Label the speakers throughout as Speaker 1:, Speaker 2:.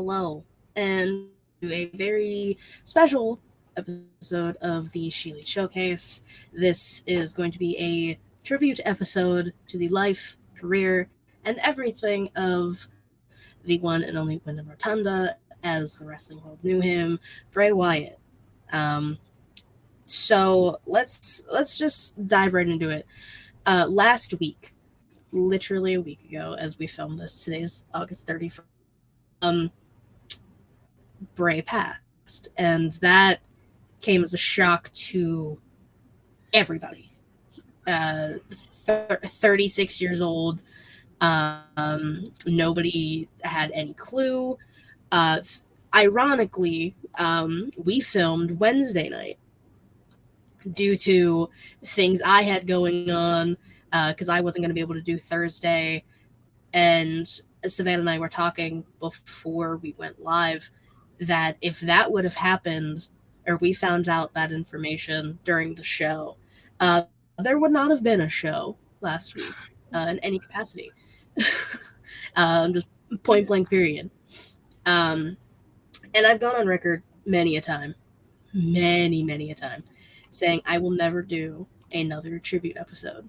Speaker 1: hello, and to a very special episode of the ShElite Showcase. This is going to be a tribute episode to the life, career, and everything of the one and only Windham Rotunda, as the wrestling world knew him, Bray Wyatt. Um, so let's just dive right into it. Last week, literally a week ago, as we filmed this, today's August 31st. Bray passed, and that came as a shock to everybody. 36 years old. Nobody had any clue. Ironically, we filmed Wednesday night due to things I had going on, because I wasn't going to be able to do Thursday. And Savannah and I were talking before we went live that if that would have happened, or we found out that information during the show, there would not have been a show last week in any capacity. Just point blank period. And I've gone on record many a time, saying I will never do another tribute episode.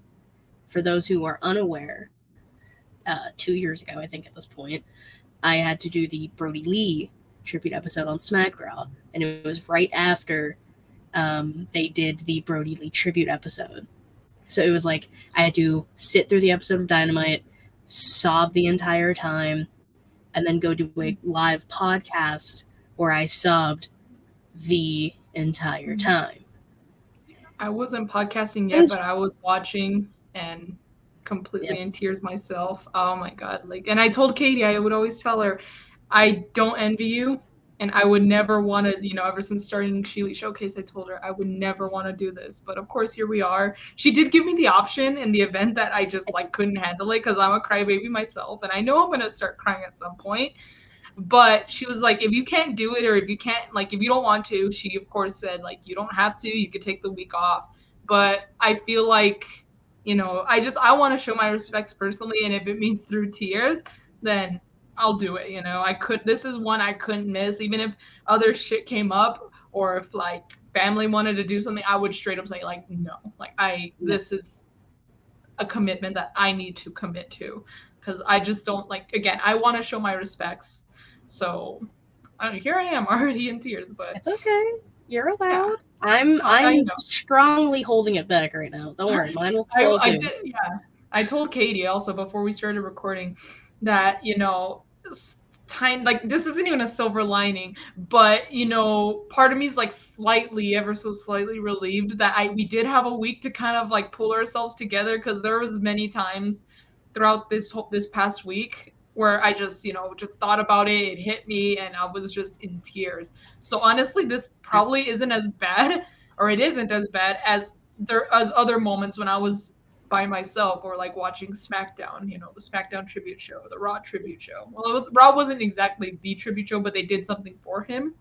Speaker 1: For those who are unaware, 2 years ago, I think at this point, I had to do the Brody Lee tribute episode on SmackDown, and it was right after they did the Brody Lee tribute episode. So it was like I had to sit through the episode of Dynamite, sob the entire time, and then go do a live podcast where I sobbed the entire time.
Speaker 2: I wasn't podcasting yet, but I was watching and completely in tears myself. Oh my god. And I told Katie, I would always tell her, I don't envy you, and I would never want to, ever since starting ShElite Showcase, I told her I would never want to do this. But of course, here we are. She did give me the option in the event that I just couldn't handle it, because I'm a crybaby myself, and I know I'm going to start crying at some point. But she was like, if you can't do it, or if you can't, if you don't want to, she of course said, you don't have to, you could take the week off. But I feel like, I want to show my respects personally, and if it means through tears, then I'll do it. This is one I couldn't miss. Even if other shit came up, or if family wanted to do something, I would straight up say no. This is a commitment that I need to commit to, because I just don't again, I want to show my respects. So here I am already in tears, but
Speaker 1: it's okay. You're allowed. Yeah. I'm strongly holding it back right now. Don't worry, mine will flow too.
Speaker 2: I told Katie also before we started recording that time, this isn't even a silver lining, but part of me is ever so slightly relieved that we did have a week to kind of pull ourselves together, because there was many times throughout this past week where I just thought about it hit me, and I was just in tears. So honestly, this probably isn't as bad, or it isn't as bad as other moments when I was by myself, or watching SmackDown, the SmackDown tribute show, the Raw tribute show. Well, Raw wasn't exactly the tribute show, but they did something for him.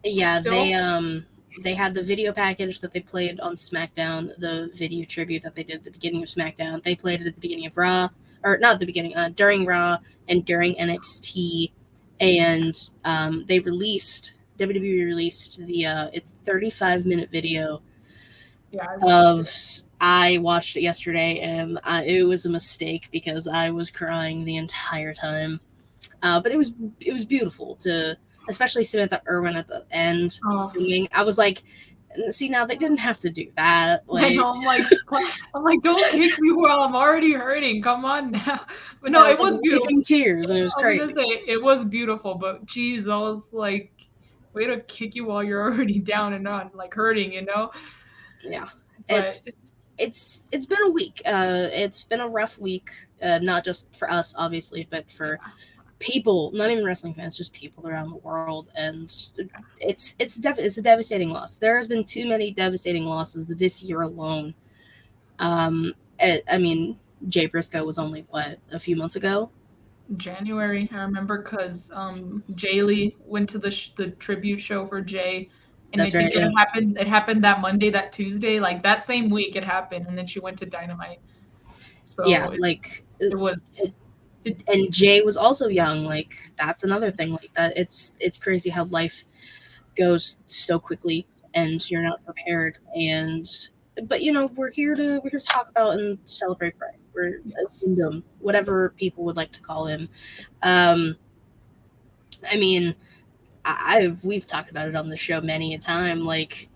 Speaker 1: Yeah, they had the video package that they played on SmackDown, the video tribute that they did at the beginning of SmackDown. They played it at the beginning of Raw, or not at the beginning, during Raw and during NXT, and WWE released its 35-minute video. I watched it yesterday, and it was a mistake because I was crying the entire time. But it was beautiful especially Samantha Irwin at the end singing. I was like, see, now they didn't have to do that.
Speaker 2: I know, I'm like, don't kick me while I'm already hurting. Come on now. But no, it was beautiful.
Speaker 1: Tears, and it was crazy.
Speaker 2: I was gonna say, it was beautiful, but geez, I was like, way to kick you while you're already down and on, hurting,
Speaker 1: Yeah, but it's been a week. It's been a rough week, not just for us, obviously, but for people, not even wrestling fans, just people around the world, and it's a devastating loss. There has been too many devastating losses this year alone. I mean, Jay Briscoe was only a few months ago.
Speaker 2: January, I remember, because Jay Lee went to the tribute show for Jay, and I think it happened that Monday, that Tuesday, that same week it happened, and then she went to Dynamite. So
Speaker 1: yeah,
Speaker 2: it was
Speaker 1: And Jay was also young. Like, that's another thing. Like that, it's crazy how life goes so quickly, and you're not prepared. But we're here to talk about and celebrate Bray. We're Windham, whatever people would like to call him. I mean, we've talked about it on the show many a time. Like,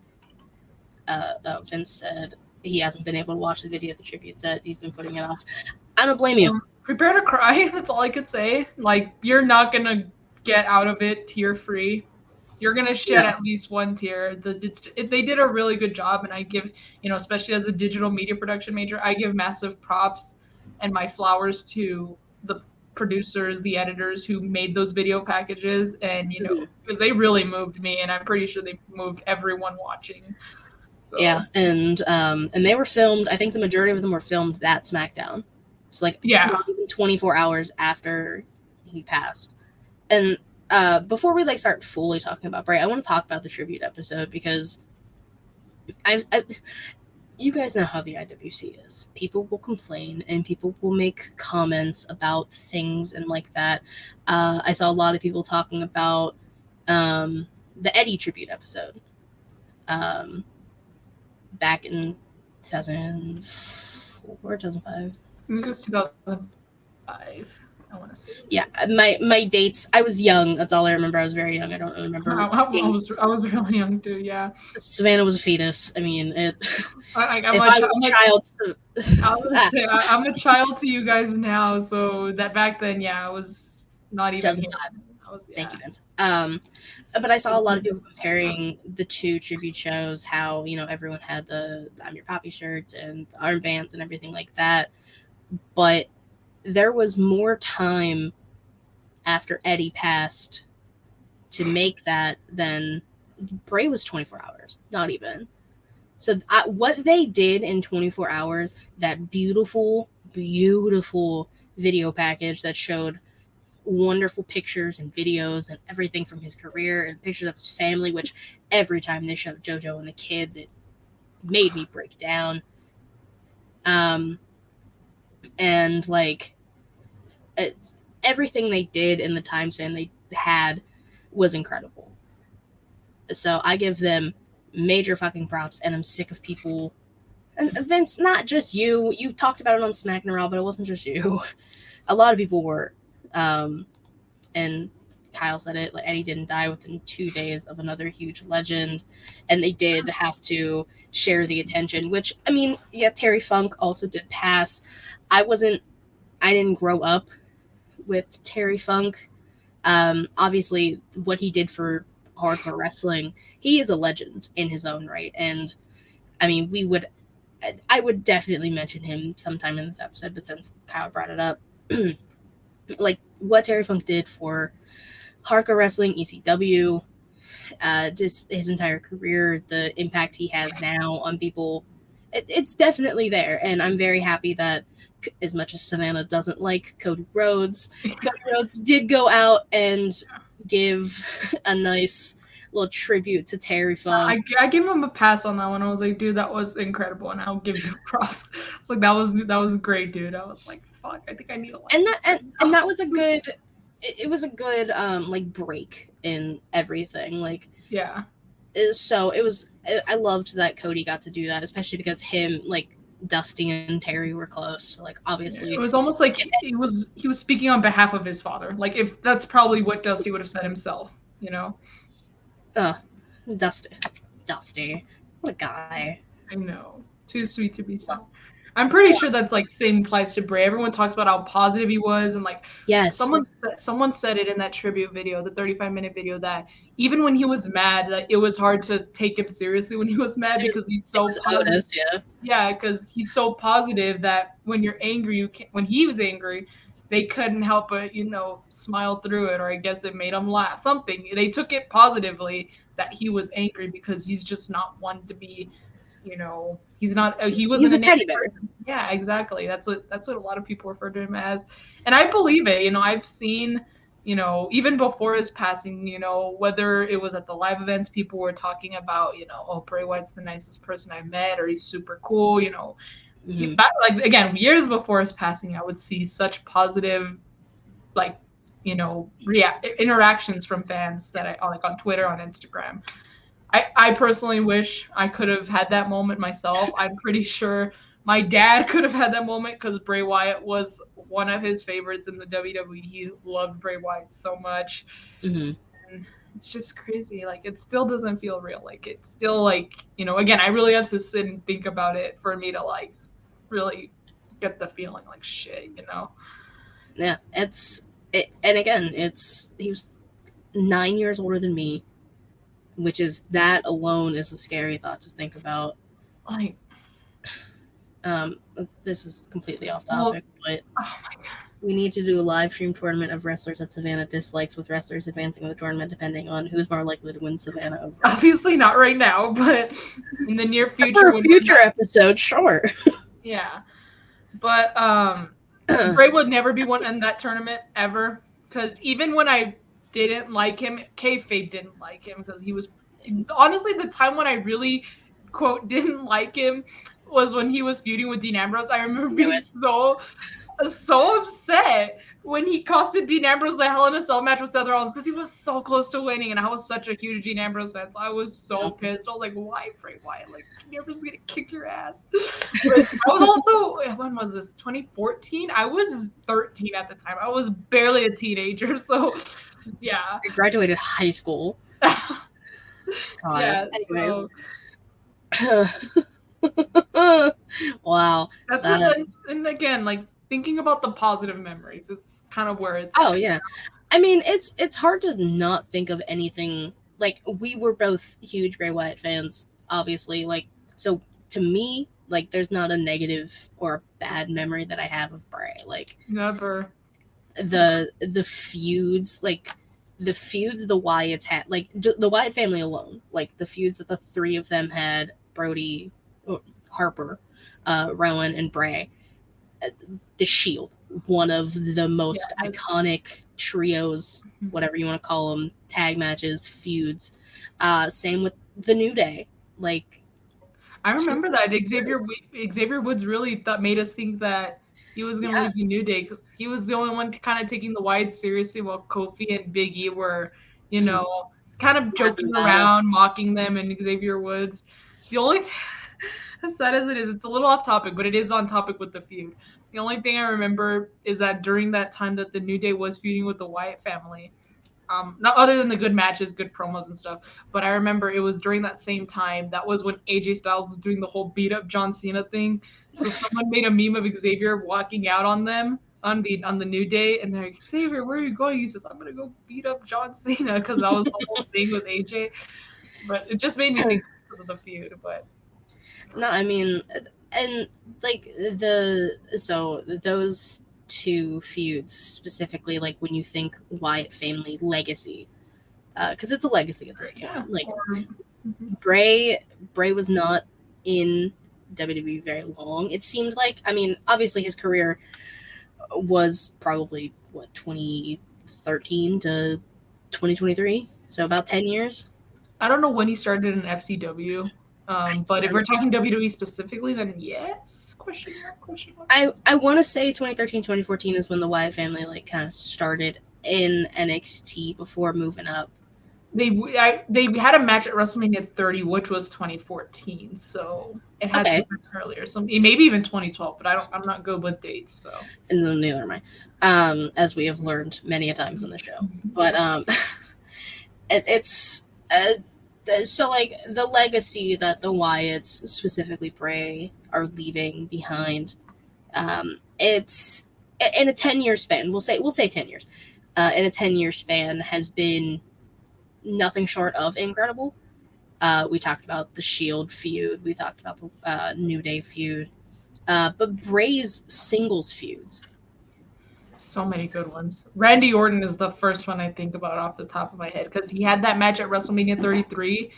Speaker 1: Vince said he hasn't been able to watch the video of the tribute set. He's been putting it off. I don't blame you.
Speaker 2: Prepare to cry. That's all I could say. Like, you're not gonna get out of it tear free. You're gonna shed at least one tear. They did a really good job, and I give, especially as a digital media production major, I give massive props and my flowers to the producers, the editors who made those video packages, and because they really moved me, and I'm pretty sure they moved everyone watching. So.
Speaker 1: Yeah, and they were filmed. I think the majority of them were filmed that SmackDown. It's like not even 24 hours after he passed. And before we start fully talking about Bray, I want to talk about the tribute episode because you guys know how the IWC is. People will complain and people will make comments about things and like that. I saw a lot of people talking about the Eddie tribute episode back in 2004, 2005.
Speaker 2: I think it was 2005. I want to say.
Speaker 1: Yeah, my dates. I was young. That's all I remember. I was very young. I don't really remember.
Speaker 2: I was really young too. Yeah.
Speaker 1: Savannah was a fetus. I mean, I'm
Speaker 2: a child to you guys now. So that back then, I was not even.
Speaker 1: Thank you, Vince. But I saw a lot of people comparing the two tribute shows. How everyone had the "I'm Your Poppy" shirts and the armbands and everything like that, but there was more time after Eddie passed to make that than Bray was 24 hours, not even. So what they did in 24 hours, that beautiful, beautiful video package that showed wonderful pictures and videos and everything from his career and pictures of his family, which every time they showed JoJo and the kids, it made me break down. And everything they did in the time span they had was incredible. So I give them major fucking props, and I'm sick of people. And Vince, not just you. You talked about it on Smack and Raw, but it wasn't just you. A lot of people were. And Kyle said it. Eddie didn't die within 2 days of another huge legend, and they did have to share the attention. Which, I mean, Terry Funk also did pass. I didn't grow up with Terry Funk. Obviously, what he did for hardcore wrestling, he is a legend in his own right. And I mean, I would definitely mention him sometime in this episode, but since Kyle brought it up, what Terry Funk did for hardcore wrestling, ECW, just his entire career, the impact he has now on people, it's definitely there. And I'm very happy that, as much as Savannah doesn't like Cody Rhodes did go out and give a nice little tribute to Terry Funk.
Speaker 2: I gave him a pass on that one. I was like, dude, that was incredible, and I'll give you props. That was great, dude. I was like, fuck, I think I need a lot.
Speaker 1: And that was a good. It was a good break in everything.
Speaker 2: Yeah.
Speaker 1: So it was. I loved that Cody got to do that, especially because him Dusty and Terry were close. Obviously,
Speaker 2: it was almost like he was speaking on behalf of his father. If that's probably what Dusty would have said himself,
Speaker 1: Dusty, what a guy.
Speaker 2: I know, too sweet to be sad. I'm pretty sure that's same applies to Bray. Everyone talks about how positive he was, and
Speaker 1: yes,
Speaker 2: someone said it in that tribute video, the 35-minute video, that even when he was mad, it was hard to take him seriously when he was mad because he's so positive. Yeah, because he's so positive that when you're angry, when he was angry, they couldn't help but smile through it, or I guess it made him laugh. Something they took it positively that he was angry because he's just not one to be. He's not. He was
Speaker 1: a teddy bear.
Speaker 2: Yeah, exactly. That's what a lot of people refer to him as, and I believe it. I've seen, even before his passing, whether it was at the live events, people were talking about, oh, Bray Wyatt's the nicest person I've met, or he's super cool. Back, again, years before his passing, I would see such positive like, interactions from fans that I like on Twitter, on Instagram. I personally wish I could have had that moment myself. I'm pretty sure my dad could have had that moment because Bray Wyatt was one of his favorites in the WWE. He loved Bray Wyatt so much.
Speaker 1: Mm-hmm.
Speaker 2: And it's just crazy. Like, it still doesn't feel real. Like, it's still like, again, I really have to sit and think about it for me to like really get the feeling like shit,
Speaker 1: Yeah, and again, he was 9 years older than me, which is, that alone is a scary thought to think about.
Speaker 2: Like,
Speaker 1: this is completely off topic, but
Speaker 2: oh my god,
Speaker 1: we need to do a live stream tournament of wrestlers that Savannah dislikes, with wrestlers advancing in the tournament depending on who's more likely to win Savannah over.
Speaker 2: Obviously not right now, but in the near future.
Speaker 1: For a future episode, sure.
Speaker 2: Yeah, but Bray would never be one in that tournament ever, because even when I didn't like him, kayfabe didn't like him, because he was honestly the time when I really quote didn't like him was when he was feuding with Dean Ambrose. I remember being so upset when he costed Dean Ambrose the Hell in a Cell match with Seth Rollins, because he was so close to winning, and I was such a huge Dean Ambrose fan. So I was so pissed. I was like, why Bray Wyatt? Like, Dean Ambrose is gonna kick your ass. But I was also, when was this? 2014? I was 13 at the time. I was barely a teenager, so yeah.
Speaker 1: I graduated high school. God.
Speaker 2: Yeah,
Speaker 1: anyways.
Speaker 2: So...
Speaker 1: Wow.
Speaker 2: And again, like, thinking about the positive memories, it's kind of where it's.
Speaker 1: Oh yeah, I mean, it's hard to not think of anything. Like, we were both huge Bray Wyatt fans, obviously. Like, so to me, like, there's not a negative or a bad memory that I have of Bray. Like,
Speaker 2: never.
Speaker 1: The feuds, like the feuds the Wyatts had, like the Wyatt family alone, like the feuds that the three of them had, Brody, Harper, Rowan, and Bray. The Shield, one of the most iconic trios, whatever you want to call them, tag matches, feuds. Same with the New Day. Like,
Speaker 2: I remember that Xavier Woods really made us think that he was going to leave the New Day, because he was the only one kind of taking the Wyatts seriously, while Kofi and Big E were, kind of joking around, mocking them, and Xavier Woods. The only as sad as it is, it's a little off topic, but it is on topic with the feud. The only thing I remember is that during that time that the New Day was feuding with the Wyatt family, not other than the good matches, good promos and stuff, but I remember it was during that same time, that was when AJ Styles was doing the whole beat up John Cena thing. So someone made a meme of Xavier walking out on them on the New Day, and they're like, Xavier, where are you going? He says, I'm gonna go beat up John Cena, because that was the whole thing with AJ. But it just made me think of the feud. But
Speaker 1: no, I mean, and like those two feuds specifically, like when you think Wyatt family legacy, because it's a legacy at this point. Like, Bray was not in WWE very long. It seemed like, I mean, obviously his career was probably 2013 to 2023, so about 10 years.
Speaker 2: I don't know when he started in FCW. But if we're talking WWE specifically, then yes. Question mark.
Speaker 1: I want to say 2013, 2014 is when the Wyatt family like kind of started in NXT before moving up.
Speaker 2: They had a match at WrestleMania 30, which was 2014, so it had to be earlier. So maybe even 2012, but I'm not good with dates. So,
Speaker 1: and then neither am I, as we have learned many a times on the show. But it's. So, like, the legacy that the Wyatts, specifically Bray, are leaving behind, it's in a 10-year span. We'll say 10 years. In a 10-year span, has been nothing short of incredible. We talked about the Shield feud. We talked about the New Day feud. But Bray's singles feuds.
Speaker 2: So many good ones. Randy Orton is the first one I think about off the top of my head, because he had that match at WrestleMania 33.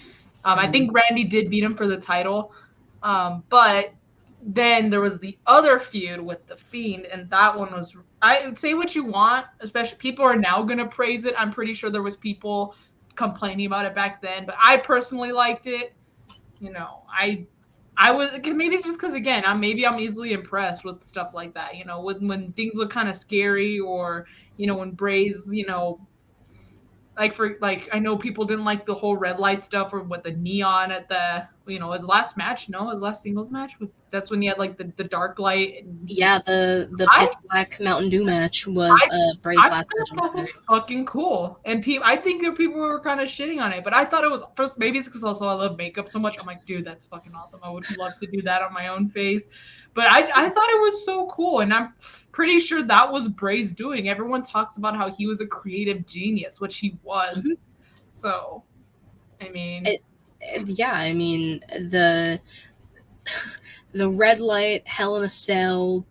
Speaker 2: I think Randy did beat him for the title. But then there was the other feud with The Fiend, and that one was, I would say what you want, especially people are now going to praise it. I'm pretty sure there was people complaining about it back then, but I personally liked it. I was, maybe it's just because, again, I'm easily impressed with stuff like that. You know, when things look kind of scary, or when Bray's, like I know people didn't like the whole red light stuff, or with the neon at the his last match. No, his last singles match. That's when he had like the dark light.
Speaker 1: Yeah, the pitch black Mountain Dew match was Bray's last match.
Speaker 2: That was fucking cool, and I think that people were kind of shitting on it, but I thought it was, first, maybe it's because also I love makeup so much. I'm like, dude, that's fucking awesome. I would love to do that on my own face, but I thought it was so cool, and I'm pretty sure that was Bray's doing. Everyone talks about how he was a creative genius, which he was. Mm-hmm. So, I mean,
Speaker 1: I mean the red light Hell in a Cell,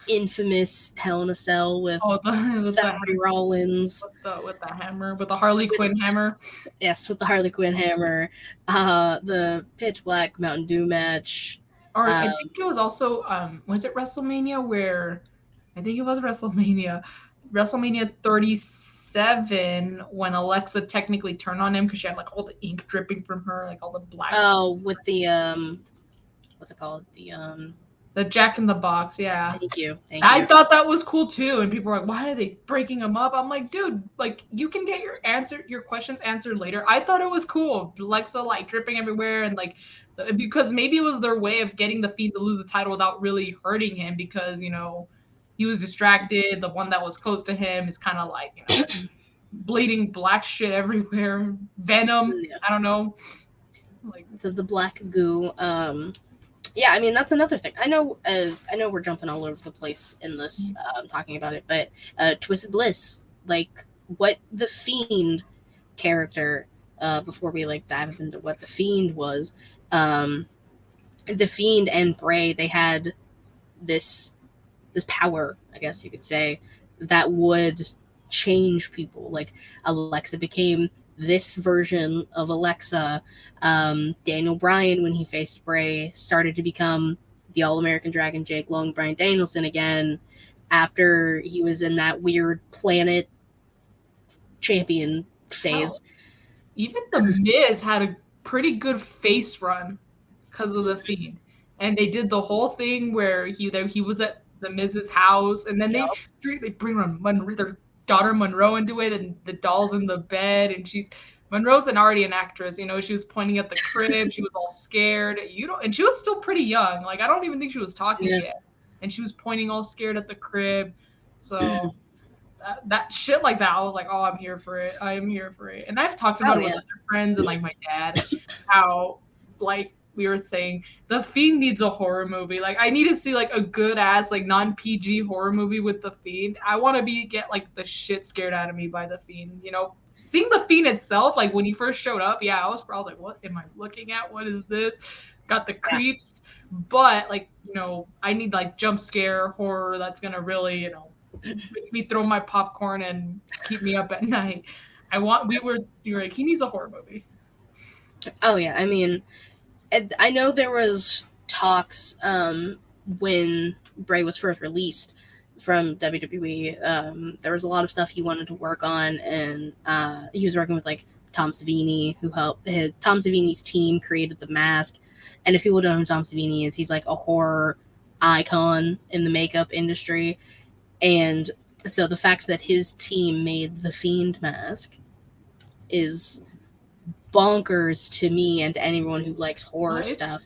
Speaker 1: infamous Hell in a Cell with Seth Rollins
Speaker 2: with the hammer, with the Harley Quinn hammer.
Speaker 1: Yes, with the Harley Quinn hammer. The pitch black Mountain Dew match.
Speaker 2: Or I think it was also was it WrestleMania where I think it was WrestleMania 37 when Alexa technically turned on him because she had like all the ink dripping from her, like all the black.
Speaker 1: Oh, with the what's it called?
Speaker 2: The Jack in the Box, yeah.
Speaker 1: Thank you.
Speaker 2: I thought that was cool too, and people were like, "Why are they breaking them up?" I'm like, dude, like you can get your questions answered later. I thought it was cool, Alexa like dripping everywhere, and like because maybe it was their way of getting the Fiend to lose the title without really hurting him, because he was distracted. The one that was close to him is kind of like bleeding black shit everywhere, venom. Yeah. I don't know,
Speaker 1: like the black goo. Yeah, I mean that's another thing. I know we're jumping all over the place in this talking about it, but Twisted Bliss, like what the Fiend character, before we like dive into what the Fiend was, the Fiend and Bray, they had this power, I guess you could say, that would change people. Like Alexa became this version of Alexa. Daniel Bryan, when he faced Bray, started to become the All-American Dragon Jake Long Bryan Danielson again after he was in that weird planet champion phase.
Speaker 2: Oh. Even The Miz had a pretty good face run because of the Fiend, and they did the whole thing where he was at the Miz's house, and then they bring their daughter Monroe into it, and the doll's in the bed, and Monroe's already an actress, she was pointing at the crib, she was all scared, and she was still pretty young, like I don't even think she was talking yet, and she was pointing all scared at the crib. So that shit like that, I was like, oh, I'm here for it. I am here for it. And I've talked about it with other friends and like my dad, how like we were saying, the Fiend needs a horror movie. Like I need to see like a good ass like non-PG horror movie with the Fiend. I want to get like the shit scared out of me by the Fiend. Seeing the Fiend itself, like when he first showed up, I was probably like, what am I looking at? What is this? Got the creeps, but like I need like jump scare horror that's gonna really make me throw my popcorn and keep me up at night. You're like, he needs a horror movie.
Speaker 1: Oh yeah, I mean, I know there was talks when Bray was first released from WWE. There was a lot of stuff he wanted to work on, and he was working with like Tom Savini, who helped. Tom Savini's team created the mask, and if people don't know who Tom Savini is, he's like a horror icon in the makeup industry. And so the fact that his team made the Fiend mask is bonkers to me and to anyone who likes horror stuff.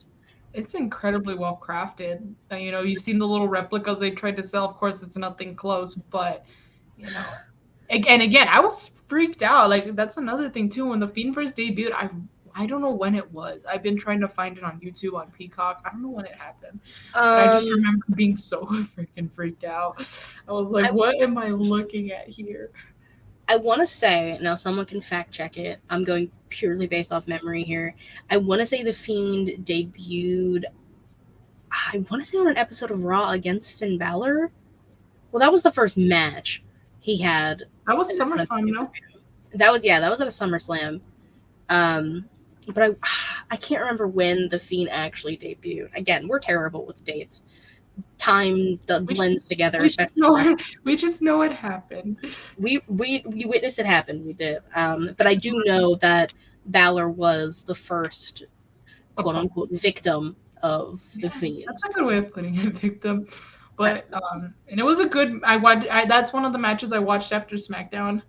Speaker 2: It's incredibly well crafted. You've seen the little replicas they tried to sell. Of course, it's nothing close, but again, I was freaked out. Like that's another thing too. When the Fiend first debuted, I don't know when it was. I've been trying to find it on YouTube, on Peacock. I don't know when it happened. But I just remember being so freaking freaked out. I was like, what am I looking at here?
Speaker 1: I want to say, now someone can fact check it. I'm going purely based off memory here. I want to say the Fiend debuted, I want to say on an episode of Raw against Finn Balor. Well, that was the first match he had.
Speaker 2: That was SummerSlam, no?
Speaker 1: That was at a SummerSlam. But I can't remember when the Fiend actually debuted. Again, we're terrible with dates. Time that blends together, especially.
Speaker 2: We just know it happened.
Speaker 1: We witnessed it happen. We did. But I do know that Balor was the first quote unquote victim of the Fiend.
Speaker 2: That's a good way of putting it, victim. But and it was a good. That's one of the matches I watched after SmackDown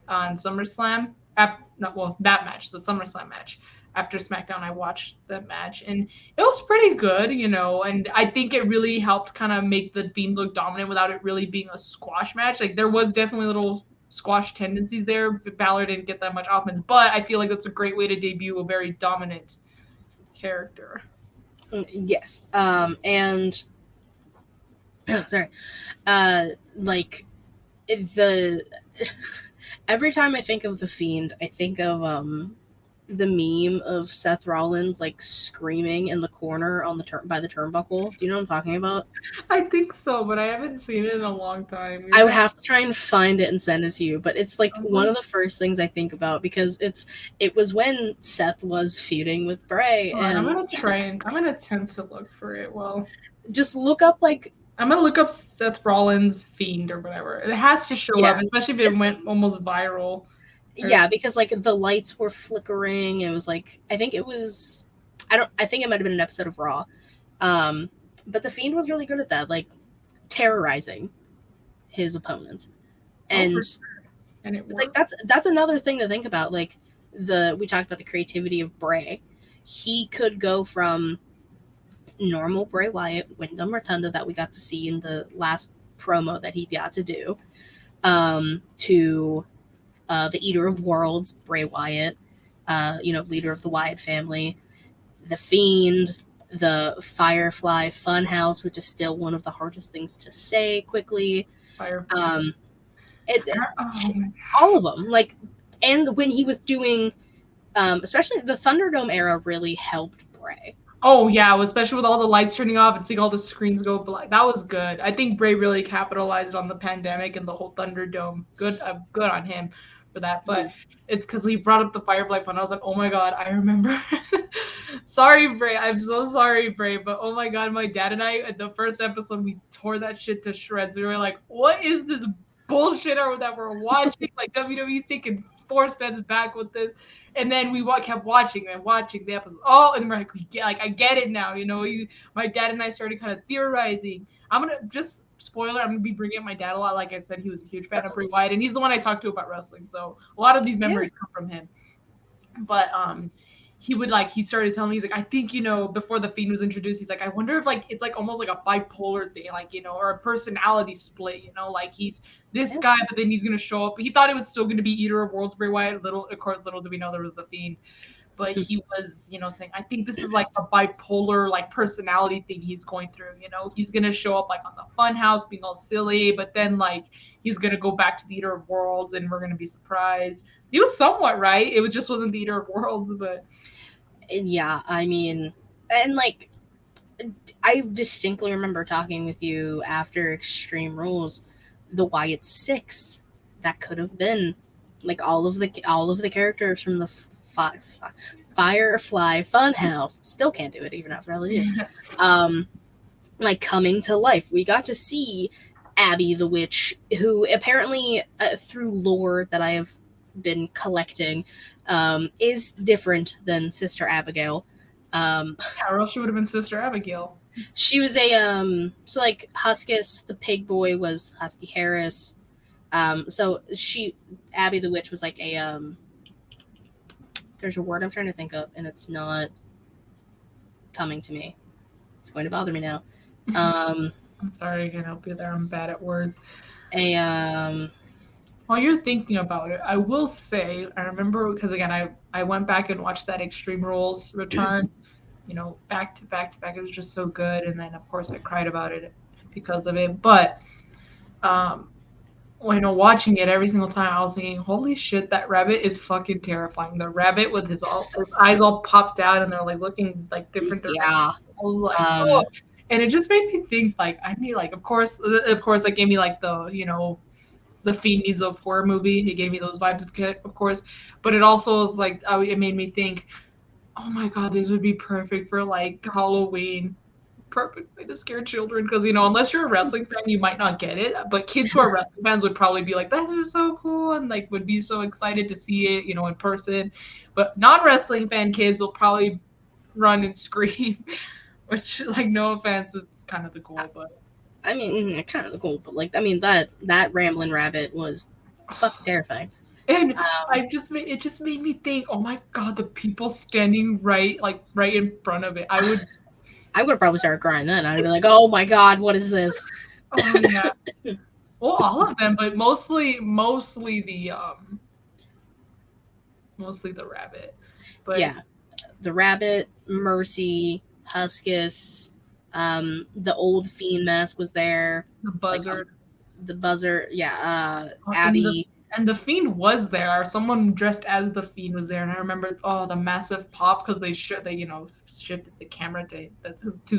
Speaker 2: on SummerSlam. That match, the SummerSlam match. After SmackDown, I watched that match, and it was pretty good, you know. And I think it really helped kind of make the Fiend look dominant without it really being a squash match. Like there was definitely little squash tendencies there. Balor didn't get that much offense, but I feel like that's a great way to debut a very dominant character.
Speaker 1: Yes. And sorry. Like the every time I think of the Fiend, I think of the meme of Seth Rollins like screaming in the corner on by the turnbuckle. Do you know what I'm talking about?
Speaker 2: I think so, but I haven't seen it in a long time.
Speaker 1: I would have to try and find it and send it to you, but it's like one of the first things I think about because it was when Seth was feuding with Bray. And
Speaker 2: I'm gonna attempt to look for it. Well,
Speaker 1: just look up like
Speaker 2: I'm gonna look up Seth Rollins Fiend or whatever. It has to show up, especially if it went almost viral.
Speaker 1: Yeah, because like the lights were flickering. It was like I think it might have been an episode of Raw. But the Fiend was really good at that, like terrorizing his opponents. And
Speaker 2: and it
Speaker 1: like that's another thing to think about. Like we talked about the creativity of Bray. He could go from normal Bray Wyatt, Windham Rotunda that we got to see in the last promo that he got to do, to the Eater of Worlds, Bray Wyatt, leader of the Wyatt family, the Fiend, the Firefly Funhouse, which is still one of the hardest things to say quickly.
Speaker 2: Firefly.
Speaker 1: All of them, like, and when he was doing, especially the Thunderdome era, really helped Bray.
Speaker 2: Oh yeah, especially with all the lights turning off and seeing all the screens go black. That was good. I think Bray really capitalized on the pandemic and the whole Thunderdome. Good on him for that. But it's because he brought up the Firefly Fun. I was like, oh my god, I remember. Sorry, Bray. I'm so sorry, Bray. But oh my god, my dad and I, at the first episode, we tore that shit to shreds. We were like, what is this bullshit that we're watching? Like WWE's taking 4 steps back with this. And then we kept watching the episode. Oh, and we're like, I get it now. You know, my dad and I started kind of theorizing. I'm going to just spoiler. I'm going to be bringing up my dad a lot. Like I said, he was a huge fan of Bray Wyatt, and he's the one I talked to about wrestling. So a lot of these memories come from him. But he started telling me, he's like, I think, before the Fiend was introduced, he's like, I wonder if like it's like almost like a bipolar thing, like, or a personality split, like he's this guy, but then he's gonna show up. He thought it was still gonna be Eater of Worlds Bray Wyatt. Little did we know there was the Fiend, but he was, saying, I think this is like a bipolar like personality thing he's going through. He's gonna show up like on the Funhouse being all silly, but then like he's gonna go back to the Eater of Worlds and we're gonna be surprised. He was somewhat right. It just wasn't the Eater of Worlds, but
Speaker 1: yeah, I mean, and like I distinctly remember talking with you after Extreme Rules, the Wyatt 6. That could have been like all of the characters from the Firefly Funhouse. Still can't do it even after LG. Like coming to life. We got to see Abby the Witch, who apparently through lore that I have been collecting, is different than Sister Abigail.
Speaker 2: Or else she would have been Sister Abigail.
Speaker 1: She was a so like Huskus the pig boy was Husky Harris. So Abby the Witch was like a there's a word I'm trying to think of and it's not coming to me. It's going to bother me now.
Speaker 2: I'm sorry, I can't help you there. I'm bad at words. While you're thinking about it, I will say, I remember, because again, I went back and watched that Extreme Rules return, back to back to back. It was just so good. And then, of course, I cried about it because of it. But, watching it every single time, I was thinking, holy shit, that rabbit is fucking terrifying. The rabbit with his eyes all popped out and they're like looking like different directions.
Speaker 1: Yeah.
Speaker 2: I was like, oh. And it just made me think, like, I mean, like, of course, it gave me like the Fiend needs a horror movie. It gave me those vibes, of course. But it also was like, it made me think, oh my god, these would be perfect for like Halloween. Perfect way to scare children. Because, unless you're a wrestling fan, you might not get it. But kids who are wrestling fans would probably be like, this is so cool. And like would be so excited to see it, in person. But non-wrestling fan kids will probably run and scream. which, like, no offense, is kind of the goal, but
Speaker 1: I mean, kind of the goal, but like, I mean, that rambling rabbit was fucking terrifying.
Speaker 2: and it just made me think, oh my god, the people standing right in front of it. I would
Speaker 1: have probably started crying then. I'd be like, oh my god, what is this?
Speaker 2: Oh yeah. Well, all of them, but mostly the rabbit. But
Speaker 1: yeah, the rabbit, Mercy, Huskus, the old fiend mask was there.
Speaker 2: the buzzard,
Speaker 1: the buzzard, yeah.
Speaker 2: Abby,
Speaker 1: Abby,
Speaker 2: and the fiend was there. Someone dressed as the fiend was there, and I remember the massive pop because they shifted the camera to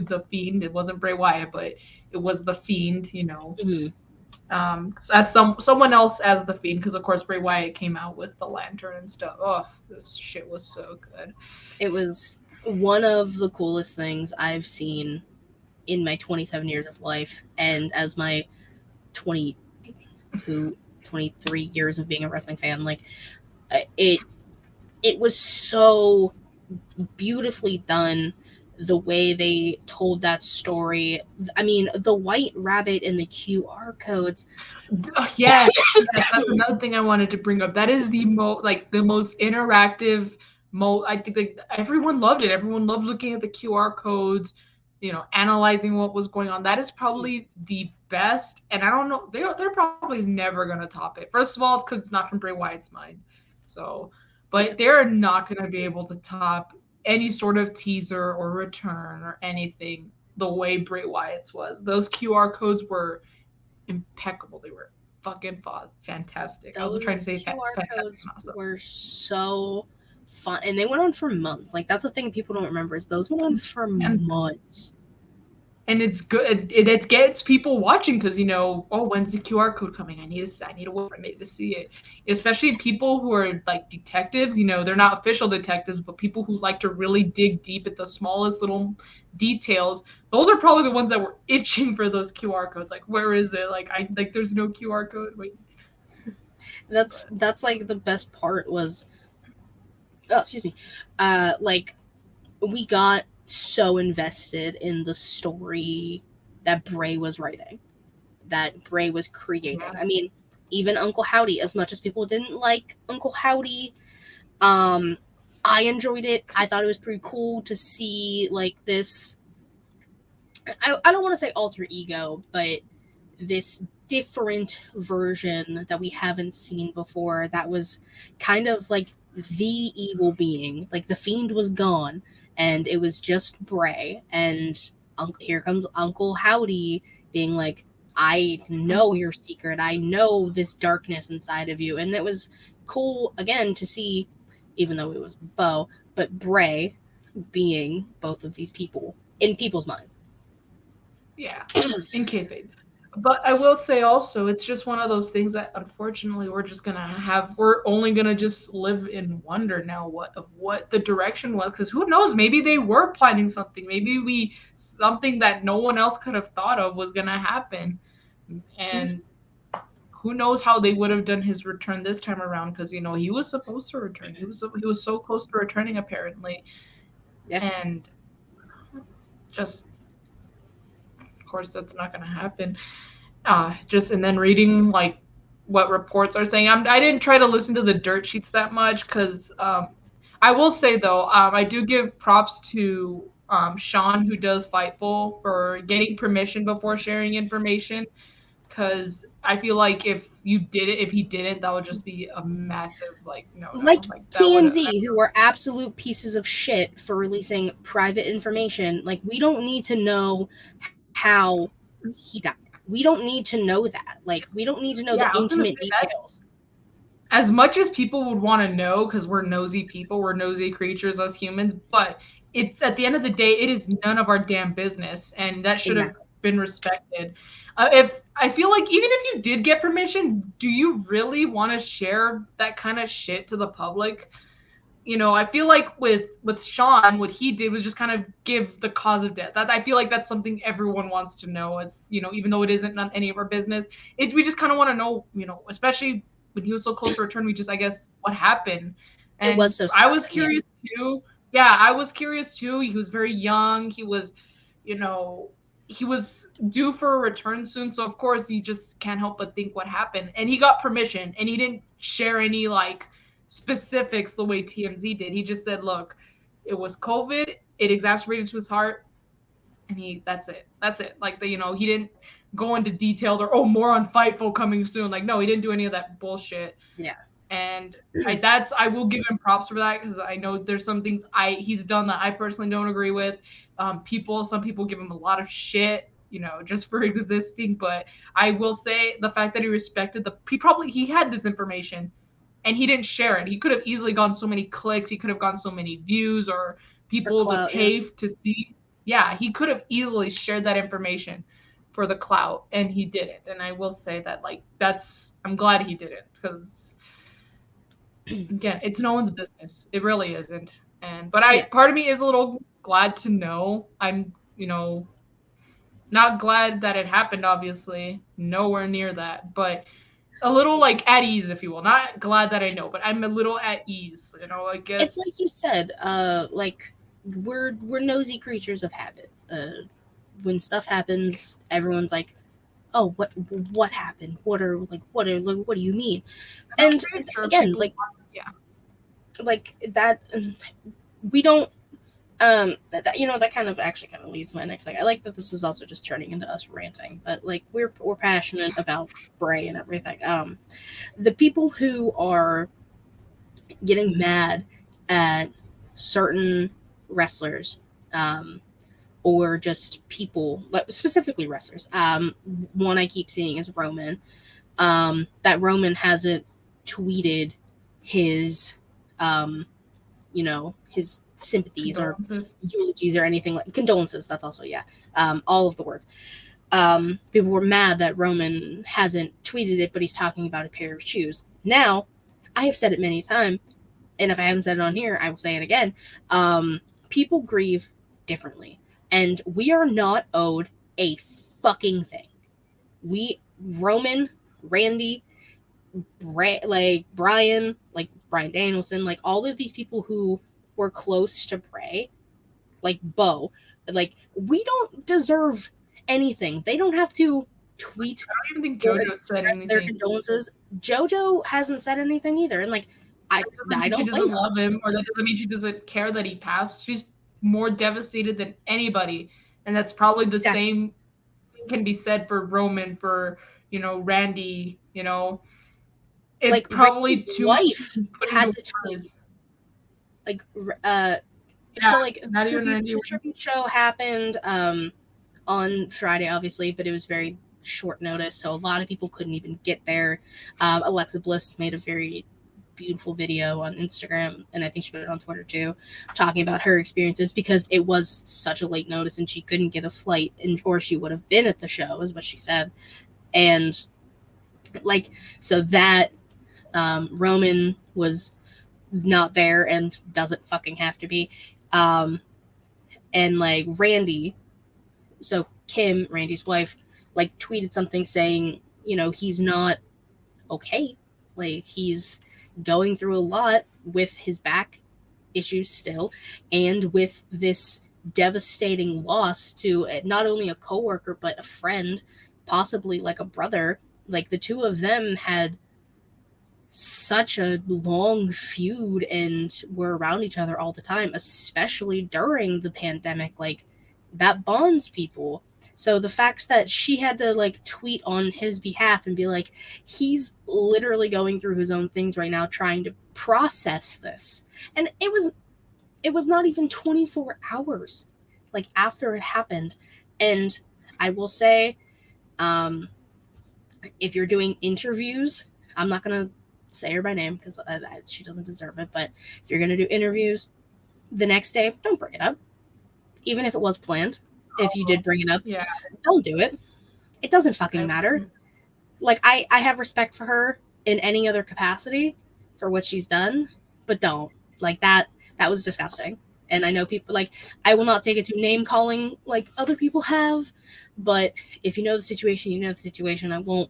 Speaker 2: the fiend. It wasn't Bray Wyatt, but it was the fiend.
Speaker 1: Mm-hmm.
Speaker 2: As someone else as the fiend, because of course Bray Wyatt came out with the lantern and stuff. Oh, this shit was so good.
Speaker 1: It was one of the coolest things I've seen in my 27 years of life, and as my 22, 23 years of being a wrestling fan, like it was so beautifully done. The way they told that story. I mean, the white rabbit and the QR codes.
Speaker 2: Yeah, that's another thing I wanted to bring up. That is the most interactive. I think like everyone loved it. Everyone loved looking at the QR codes, analyzing what was going on. That is probably the best. And I don't know, they're probably never gonna top it. First of all, it's because it's not from Bray Wyatt's mind. So, but they're not gonna be able to top any sort of teaser or return or anything the way Bray Wyatt's was. Those QR codes were impeccable. They were fucking fantastic. I was trying to say
Speaker 1: QR codes were so fun, and they went on for months. Like, that's the thing people don't remember, is those went on for months.
Speaker 2: And it's good. It gets people watching because when's the QR code coming? I need to see it. Especially people who are like detectives. They're not official detectives, but people who like to really dig deep at the smallest little details. Those are probably the ones that were itching for those QR codes. Like, where is it? There's no QR code. Wait.
Speaker 1: That's like the best part was. Oh, excuse me. Like, we got so invested in the story that Bray was writing, that Bray was creating. I mean, even Uncle Howdy, as much as people didn't like Uncle Howdy, I enjoyed it. I thought it was pretty cool to see like this, I don't want to say alter ego, but this different version that we haven't seen before, that was kind of like the evil being. Like, the fiend was gone and it was just Bray, and here comes Uncle Howdy being like, I know your secret, I know this darkness inside of you. And it was cool again to see, even though it was Bo, but Bray being both of these people in people's minds.
Speaker 2: Yeah, in kayfabe. But I will say also, it's just one of those things that unfortunately we're only gonna just live in wonder now what the direction was, because who knows, maybe they were planning something, maybe something that no one else could have thought of was gonna happen, and who knows how they would have done his return this time around, because he was supposed to return, he was so close to returning apparently, and just. Of course, that's not going to happen. And then reading like what reports are saying. I didn't try to listen to the dirt sheets that much because I will say though, I do give props to Sean, who does Fightful, for getting permission before sharing information, because I feel like if he didn't, that would just be a massive no.
Speaker 1: Like TMZ, who are absolute pieces of shit for releasing private information. Like, we don't need to know how he died. We don't need to know that. Like, we don't need to know the intimate details.
Speaker 2: As much as people would want to know, because we're nosy people, we're nosy creatures as humans, but it's, at the end of the day, it is none of our damn business, and that should have been respected. If I feel like even if you did get permission, do you really want to share that kind of shit to the public? I feel like with Sean, what he did was just kind of give the cause of death. I feel like that's something everyone wants to know, as even though it isn't any of our business. We just kind of want to know, especially when he was so close to return. We just, I guess, what happened. And it was so sad, I was curious too. Yeah, I was curious too. He was very young. He was, he was due for a return soon, so of course you just can't help but think what happened. And he got permission, and he didn't share any like specifics the way TMZ did. He just said, "Look, it was COVID. It exacerbated to his heart, and that's it. That's it." Like he didn't go into details or more on Fightful coming soon. Like, no, he didn't do any of that bullshit.
Speaker 1: Yeah.
Speaker 2: And I will give him props for that, because I know there's some things he's done that I personally don't agree with. Some people give him a lot of shit, just for existing. But I will say the fact that he respected he had this information and he didn't share it. He could have easily gone so many clicks. He could have gone so many views, or people would pay to see. Yeah, he could have easily shared that information for the clout, and he didn't. And I will say that, I'm glad he didn't, because again, it's no one's business. It really isn't. But part of me is a little glad to know. I'm, not glad that it happened, obviously. Nowhere near that. But a little at ease, if you will. Not glad that I know, but I'm a little at ease. I guess
Speaker 1: it's like you said. We're nosy creatures of habit. When stuff happens, everyone's like, "Oh, what happened? What do you mean?" And sure again, like that, we don't. That kind of leads to my next thing. I like that this is also just turning into us ranting, but we're passionate about Bray and everything. The people who are getting mad at certain wrestlers, or just people, specifically wrestlers. One I keep seeing is Roman. That Roman hasn't tweeted his, his sympathies or eulogies or anything condolences. That's also, all of the words. People were mad that Roman hasn't tweeted it, but he's talking about a pair of shoes. Now, I have said it many times, and if I haven't said it on here, I will say it again. People grieve differently, and we are not owed a fucking thing. Roman, Randy, Brian, Brian Danielson, all of these people who were close to Bray, Bo, we don't deserve anything. They don't have to tweet.
Speaker 2: I don't even think JoJo said anything.
Speaker 1: Their condolences. JoJo hasn't said anything either, and I don't.
Speaker 2: She doesn't love him, or that doesn't mean she doesn't care that he passed. She's more devastated than anybody, and that's probably the same can be said for Roman, for Randy. It's probably
Speaker 1: too. Wife had to tweet. The tribute show happened on Friday, obviously, but it was very short notice, so a lot of people couldn't even get there. Alexa Bliss made a very beautiful video on Instagram, and I think she put it on Twitter too, talking about her experiences, because it was such a late notice and she couldn't get a flight, or she would have been at the show, is what she said. And so that Roman was not there and doesn't fucking have to be. And Randy, so Kim, Randy's wife, tweeted something saying, he's not okay. He's going through a lot with his back issues still, and with this devastating loss to not only a coworker, but a friend, possibly a brother. The two of them had such a long feud and were around each other all the time, especially during the pandemic. That bonds people. So the fact that she had to tweet on his behalf and be like, he's literally going through his own things right now, trying to process this. And it was not even 24 hours after it happened. And I will say, if you're doing interviews, I'm not going to say her by name because she doesn't deserve it, but if you're going to do interviews the next day, don't bring it up. Even if it was planned, if you did bring it up, don't do it. It doesn't fucking matter. I have respect for her in any other capacity for what she's done, but don't. That was disgusting. And I know people, I will not take it to name calling other people have, but if you know the situation, you know the situation. I won't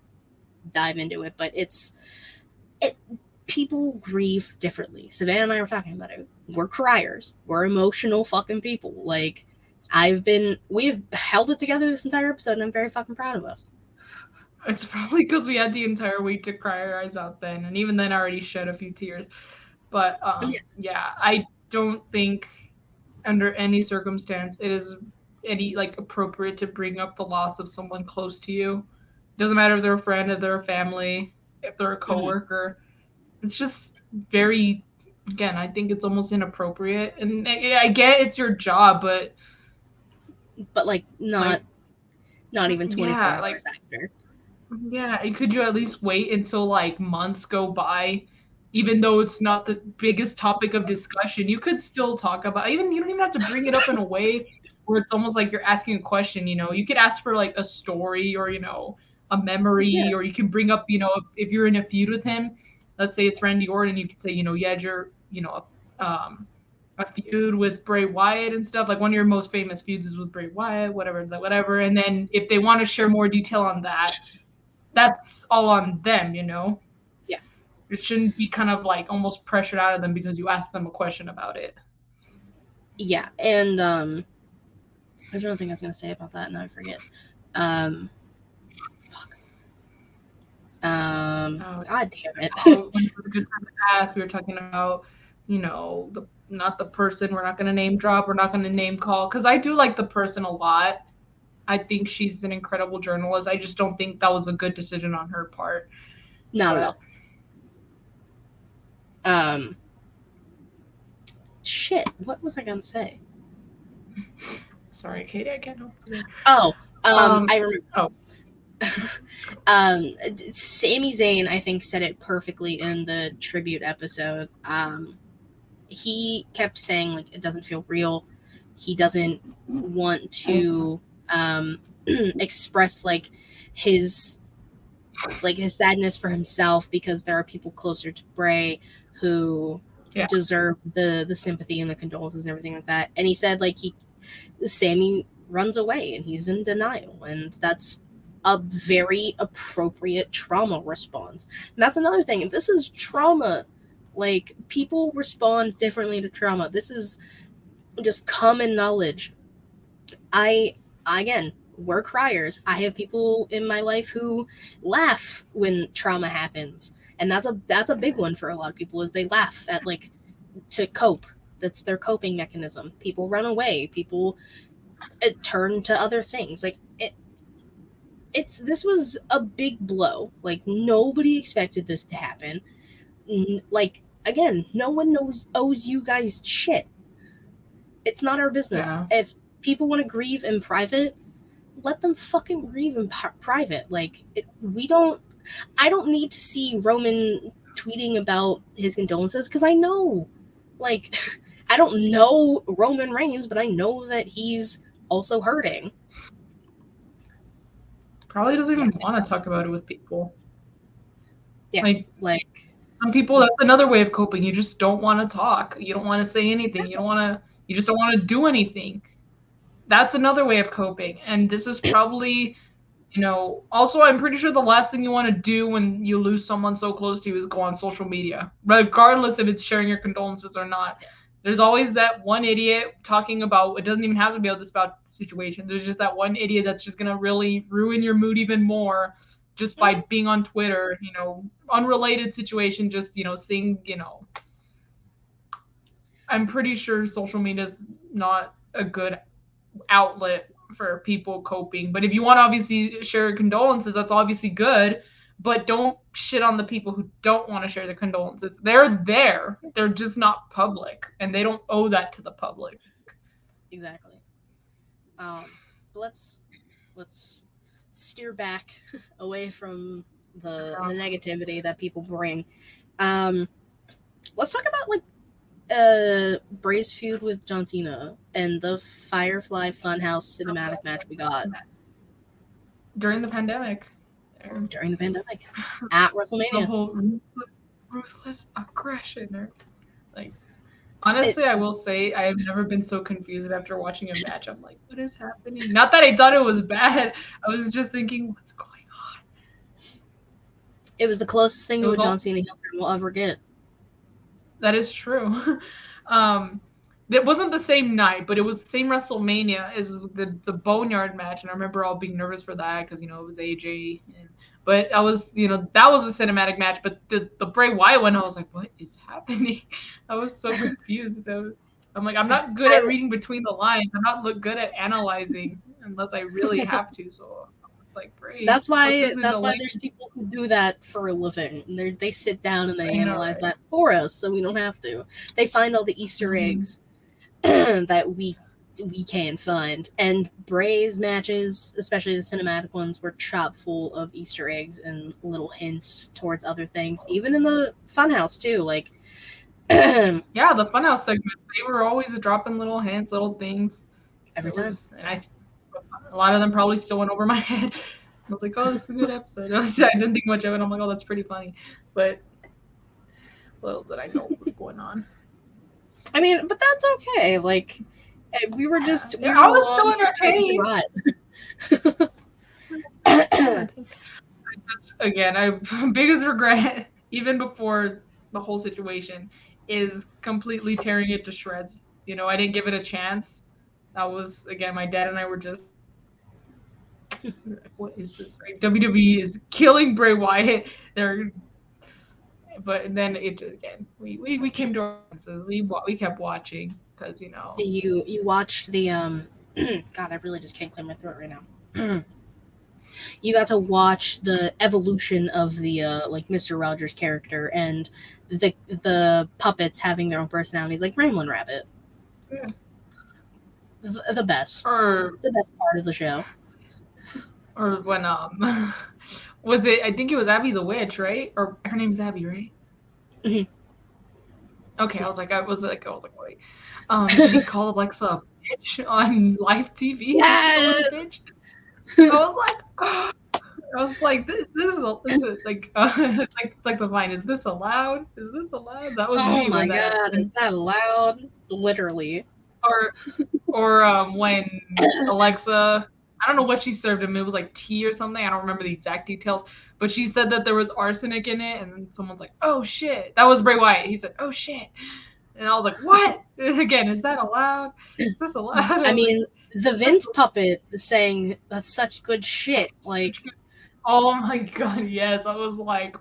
Speaker 1: dive into it, but people grieve differently. Savannah and I were talking about it. We're criers. We're emotional fucking people. we've held it together this entire episode, and I'm very fucking proud of us.
Speaker 2: It's probably because we had the entire week to cry our eyes out then, and even then I already shed a few tears. But yeah, I don't think under any circumstance it is any like appropriate to bring up the loss of someone close to you. Doesn't matter if they're a friend, if they're a family, if they're a coworker. It's just very, again, I think it's almost inappropriate. And I get it's your job, but
Speaker 1: like not even 24 hours after.
Speaker 2: Yeah, could you at least wait until like months go by, even though it's not the biggest topic of discussion? You could still talk about, even you don't even have to bring it up in a way where it's almost like you're asking a question. You could ask for like a story or a memory, or you can bring up if you're in a feud with him. Let's say it's Randy Orton, you could say you had your a feud with Bray Wyatt and stuff. Like one of your most famous feuds is with Bray Wyatt, whatever. And then if they want to share more detail on that, that's all on them,
Speaker 1: Yeah.
Speaker 2: It shouldn't be kind of like almost pressured out of them because you asked them a question about it.
Speaker 1: Yeah, and there's another thing I was gonna say about that, and I forget. Fuck. God damn it.
Speaker 2: When it was a good time to ask, we were talking about, not the person. We're not going to name drop. We're not going to name call. Because I do like the person a lot. I think she's an incredible journalist. I just don't think that was a good decision on her part.
Speaker 1: Not at all. Shit. What was I going to say?
Speaker 2: Sorry, Katie. I can't help you.
Speaker 1: Oh. I remember.
Speaker 2: Oh.
Speaker 1: Sami Zayn, I think, said it perfectly in the tribute episode. He kept saying like it doesn't feel real. He doesn't want to express like his sadness for himself because there are people closer to Bray who deserve the sympathy and the condolences and everything like that. And he said like Sami runs away and he's in denial, and that's a very appropriate trauma response. And that's another thing. This is trauma. Like, people respond differently to trauma. This is just common knowledge. Again, we're criers. I have people in my life who laugh when trauma happens. And that's a big one for a lot of people, is they laugh at to cope. That's their coping mechanism. People run away. People turn to other things. This was a big blow. Like, nobody expected this to happen. Again, no one owes you guys shit. It's not our business. Yeah. If people want to grieve in private, let them fucking grieve in private. I don't need to see Roman tweeting about his condolences, because I know, I don't know Roman Reigns, but I know that he's also hurting.
Speaker 2: Probably doesn't even want to talk about it with people.
Speaker 1: Yeah,
Speaker 2: some people, that's another way of coping. You just don't want to talk. You don't want to say anything. You just don't want to do anything. That's another way of coping. And this is probably, also, I'm pretty sure the last thing you want to do when you lose someone so close to you is go on social media, regardless if it's sharing your condolences or not. There's always that one idiot talking about, it doesn't even have to be about the situation. There's just that one idiot that's just going to really ruin your mood even more just by being on Twitter, unrelated situation, just, seeing, I'm pretty sure social media is not a good outlet for people coping. But if you want to obviously share condolences, that's obviously good. But don't shit on the people who don't want to share their condolences. They're there. They're just not public. And they don't owe that to the public.
Speaker 1: Exactly. Let's steer back away from the negativity that people bring. Let's talk about Bray's feud with John Cena and the Firefly Funhouse cinematic match we got
Speaker 2: during the pandemic.
Speaker 1: At WrestleMania.
Speaker 2: The whole ruthless aggression. Honestly, I will say I have never been so confused after watching a match. I'm like, what is happening? Not that I thought it was bad. I was just thinking, what's going on?
Speaker 1: It was the closest thing to a John Cena heel turn we'll ever get.
Speaker 2: That is true. it wasn't the same night, but it was the same WrestleMania as the Boneyard match, and I remember all being nervous for that because it was AJ. But I was, that was a cinematic match. But the Bray Wyatt one, I was like, what is happening? I was so confused. I'm like, I'm not good at reading between the lines. I'm not good at analyzing unless I really have to. So it's like, Bray.
Speaker 1: That's why there's people who do that for a living. They sit down and they analyze that for us, so we don't have to. They find all the Easter eggs that we can find. And Bray's matches, especially the cinematic ones, were chock full of Easter eggs and little hints towards other things. Even in the Funhouse too, like
Speaker 2: yeah, the Funhouse segment, they were always dropping little hints, little things
Speaker 1: every time.
Speaker 2: And a lot of them probably still went over my head. I was like, oh, this is a good episode. I didn't think much of it. I'm like, oh, that's pretty funny. But little did I know what was going on.
Speaker 1: I mean, but that's okay. Like, we were just...
Speaker 2: I was so entertained. Again, biggest regret, even before the whole situation, is completely tearing it to shreds. I didn't give it a chance. That was, again, my dad and I were just... what is this? Right? WWE is killing Bray Wyatt. But then again, we came to our senses. We kept watching because
Speaker 1: you watched the God, I really just can't clear my throat right now. You got to watch the evolution of the like Mr. Rogers character and the puppets having their own personalities, like Ramblin' Rabbit.
Speaker 2: Yeah.
Speaker 1: The best part of the show.
Speaker 2: Or when was it? I think it was Abby the Witch, right? Or her name's Abby, right?
Speaker 1: Mm-hmm.
Speaker 2: Okay, I was like, wait. She called Alexa a bitch on live TV.
Speaker 1: Yes.
Speaker 2: I was like, this is like like the line. Is this allowed? Is this allowed? That was me.
Speaker 1: Oh my god, is that allowed? Literally.
Speaker 2: Or when Alexa, I don't know what she served him. It was like tea or something. I don't remember the exact details. But she said that there was arsenic in it, and then someone's like, oh shit. That was Bray Wyatt. He said, oh shit. And I was like, what? Again, is that allowed? Is this allowed?
Speaker 1: I mean, the Vince puppet saying that's such good shit. Like,
Speaker 2: oh my god, yes. I was like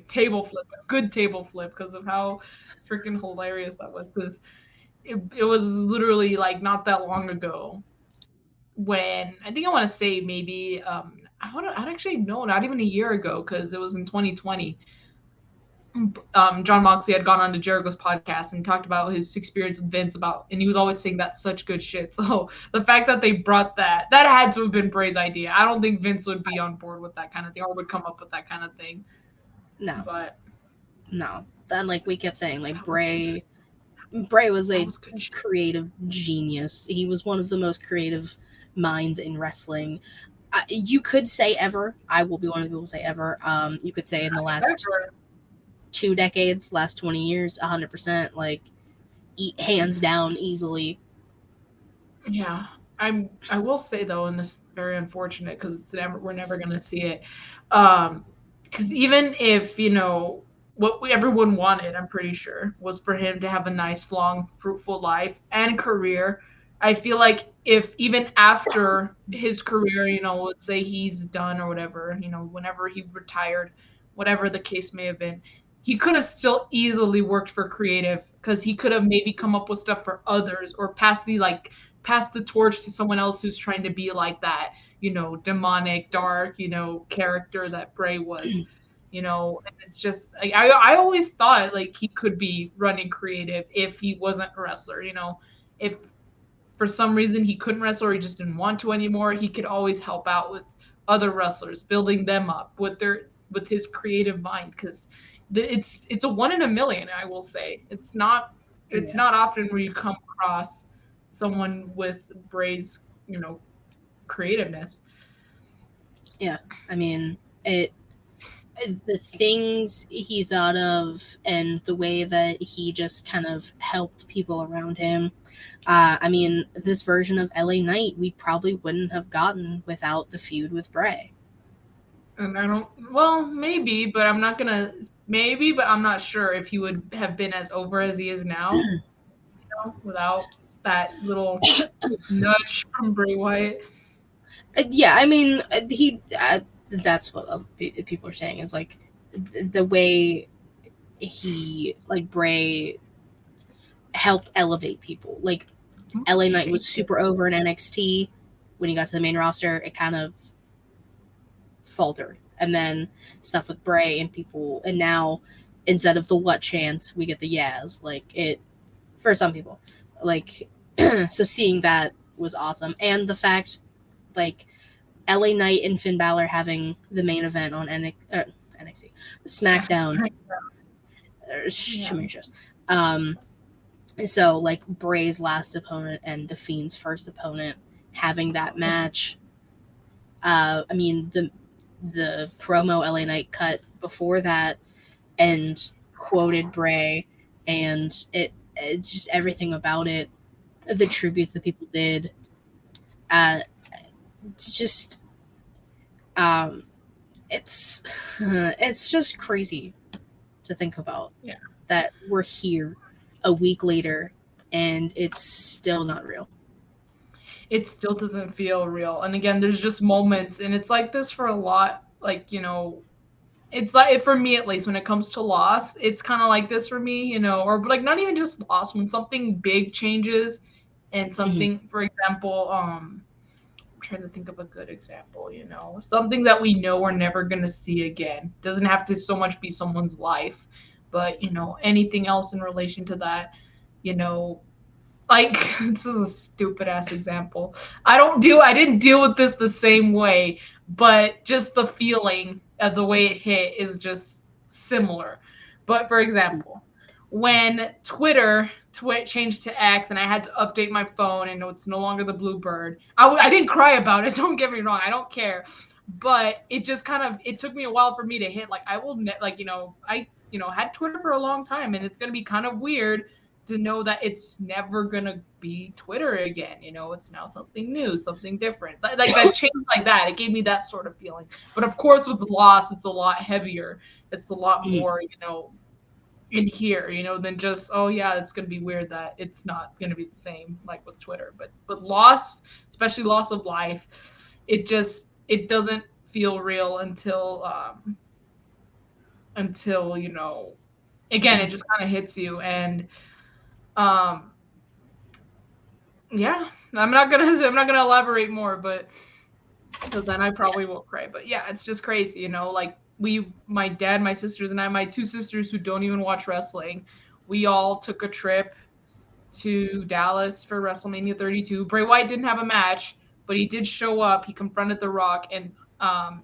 Speaker 2: table flip, a good table flip because of how freaking hilarious that was. Because it was literally like not that long ago when I think I want to say maybe I'd actually know, not even a year ago because it was in 2020. John Moxley had gone on to Jericho's podcast and talked about his experience with Vince and he was always saying that's such good shit. So the fact that they brought that had to have been Bray's idea. I don't think Vince would be on board with that kind of thing or would come up with that kind of thing.
Speaker 1: No. Then like we kept saying, like Bray was a creative genius. He was one of the most creative minds in wrestling. You could say ever. I will be one of the people who say ever. You could say in the last 2 decades, last 20 years, 100%, like hands down, easily.
Speaker 2: Yeah, I will say though, and this is very unfortunate because we're never gonna see it. Because even if what everyone wanted, I'm pretty sure, was for him to have a nice, long, fruitful life and career. I feel like if even after his career, let's say he's done or whatever, whenever he retired, whatever the case may have been, he could have still easily worked for creative because he could have maybe come up with stuff for others or pass the torch to someone else who's trying to be like that, demonic, dark, character that Bray was. And it's just like I always thought like he could be running creative if he wasn't a wrestler. If for some reason he couldn't wrestle or he just didn't want to anymore, he could always help out with other wrestlers, building them up with his creative mind. Because it's a 1 in a million. I will say it's not often where you come across someone with Bray's creativeness.
Speaker 1: Yeah, I mean the things he thought of and the way that he just kind of helped people around him. I mean, this version of LA Knight we probably wouldn't have gotten without the feud with Bray.
Speaker 2: And maybe, but I'm not sure if he would have been as over as he is now. without that little nudge from Bray Wyatt.
Speaker 1: Yeah, I mean, that's what people are saying is like the way he, like, Bray helped elevate people. Like, LA Knight was super over in NXT. When he got to the main roster, it kind of faltered. And then stuff with Bray and people, and now instead of the what chance, we get the Yaz. Like, it, for some people, like, so seeing that was awesome. And the fact, like, LA Knight and Finn Balor having the main event on NXT, SmackDown, too many shows. So, like, Bray's last opponent and The Fiend's first opponent having that match. I mean, the promo LA Knight cut before that and quoted Bray, and it's just everything about it, the tributes that people did. It's just, it's just crazy to think about.
Speaker 2: Yeah.
Speaker 1: That we're here a week later and it's still not real.
Speaker 2: It still doesn't feel real. And again, there's just moments, and it's like this for a lot, like, you know, it's like, for me at least, when it comes to loss, it's kind of like this for me, you know, or like not even just loss, when something big changes and something, for example, I'm trying to think of a good example, you know, something that we know we're never going to see again. Doesn't have to so much be someone's life, but, you know, anything else in relation to that, you know, like, this is a stupid ass example. I didn't deal with this the same way, but just the feeling of the way it hit is just similar. But for example, when Twitter changed to X and I had to update my phone and it's no longer the Bluebird, I didn't cry about it. Don't get me wrong. I don't care. But it just kind of, it took me a while for me to hit, like, I will, like, you know, I, you know, had Twitter for a long time, and it's going to be kind of weird to know that it's never going to be Twitter again. You know, it's now something new, something different. Like that changed like that. It gave me that sort of feeling. But of course, with the loss, it's a lot heavier. It's a lot more, you know, in here, you know, than just, oh yeah, it's going to be weird that it's not going to be the same like with Twitter. But loss, especially loss of life, it doesn't feel real until, you know, again, it just kind of hits you. And yeah, I'm not gonna elaborate more, but because then I probably won't cry. But yeah, it's just crazy, you know, like my dad, my sisters, and I, my two sisters who don't even watch wrestling, we all took a trip to Dallas for WrestleMania 32. Bray Wyatt didn't have a match, but he did show up. He confronted The Rock, and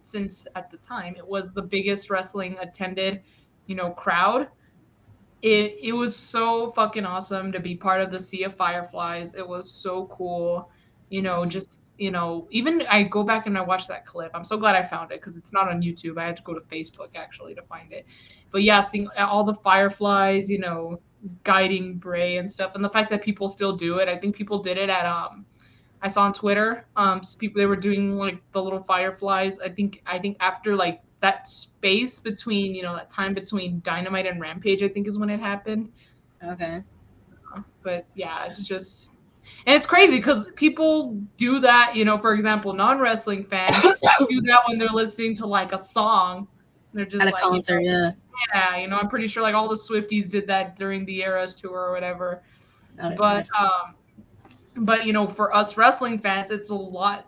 Speaker 2: since at the time it was the biggest wrestling attended, you know, crowd, it was so fucking awesome to be part of the Sea of Fireflies. It was so cool, you know, just, you know, even I go back and I watch that clip. I'm so glad I found it because it's not on YouTube. I had to go to Facebook actually to find it. But yeah, seeing all the Fireflies, you know, guiding Bray and stuff, and the fact that people still do it. I think people did it at I saw on Twitter, people, they were doing like the little Fireflies. I think after like that space between, you know, that time between Dynamite and Rampage, I think is when it happened.
Speaker 1: Okay.
Speaker 2: But yeah, it's just, and it's crazy because people do that, you know, for example, non-wrestling fans do that when they're listening to like a song. They're just
Speaker 1: at a concert,
Speaker 2: you know, yeah, you know, I'm pretty sure like all the Swifties did that during the Eras tour or whatever. But you know, for us wrestling fans, it's a lot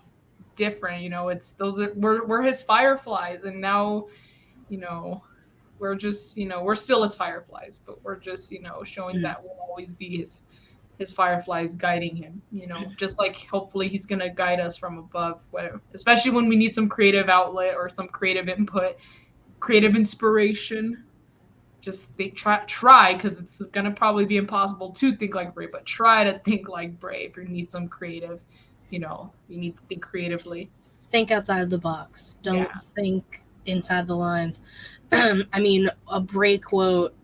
Speaker 2: different. You know, it's we're his Fireflies, and now, you know, we're just, you know, we're still his Fireflies, but we're just, you know, showing that we'll always be his Fireflies guiding him. You know, just like hopefully he's gonna guide us from above, especially when we need some creative outlet or some creative input, creative inspiration. Just try, because it's gonna probably be impossible to think like Bray, but try to think like Bray if you need some creative, you know, you need to think creatively.
Speaker 1: Think outside of the box. Don't think inside the lines. I mean, a Bray quote,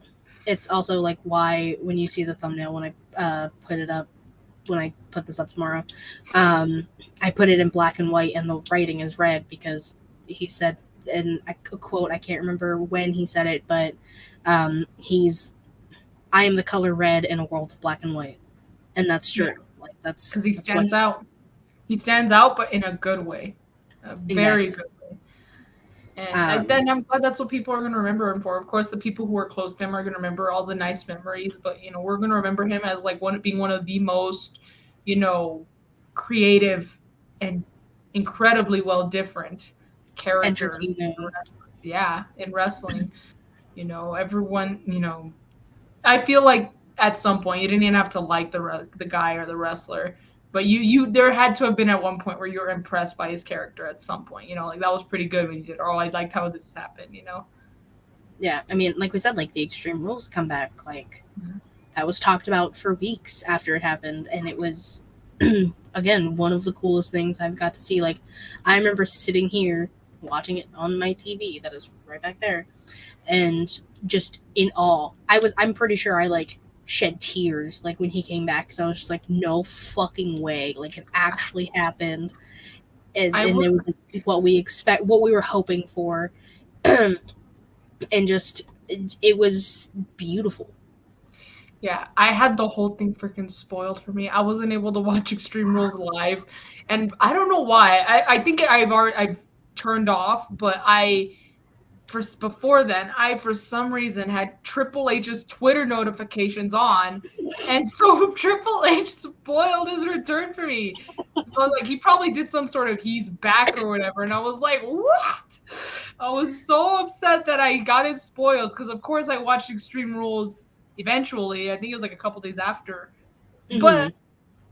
Speaker 1: it's also like why when you see the thumbnail when I put it up, when I put this up tomorrow, I put it in black and white and the writing is red because he said, in a quote, I can't remember when he said it, but I am the color red in a world of black and white. And that's true.
Speaker 2: Yeah.
Speaker 1: Like that's
Speaker 2: because he
Speaker 1: that's
Speaker 2: stands out. He stands out, but in a good way, a very good way. And then I'm glad that's what people are going to remember him for. Of course, the people who are close to him are going to remember all the nice memories, but we're going to remember him as like being one of the most, creative and incredibly different characters. In wrestling. Everyone. I feel like at some point you didn't even have to like the guy or the wrestler, but you there had to have been at one point where you were impressed by his character at some point. Like that was pretty good when you did. Oh, I liked how this happened.
Speaker 1: Yeah, I mean, like we said, like the Extreme Rules comeback, like that was talked about for weeks after it happened, and it was again one of the coolest things I've got to see. Like I remember sitting here watching it on my TV that is right back there, and just in awe. I'm pretty sure I like shed tears like when he came back, because I was just like, no fucking way, like it actually happened. And there was like, what we were hoping for. And just it was beautiful.
Speaker 2: Yeah, I had the whole thing freaking spoiled for me. I wasn't able to watch Extreme Rules live, and I don't know why. I think I've turned off, but before then, I for some reason had Triple H's Twitter notifications on, and so Triple H spoiled his return for me. So like he probably did some sort of he's back or whatever, and I was like, what? I was so upset that I got it spoiled, because of course I watched Extreme Rules eventually. I think it was like a couple days after, but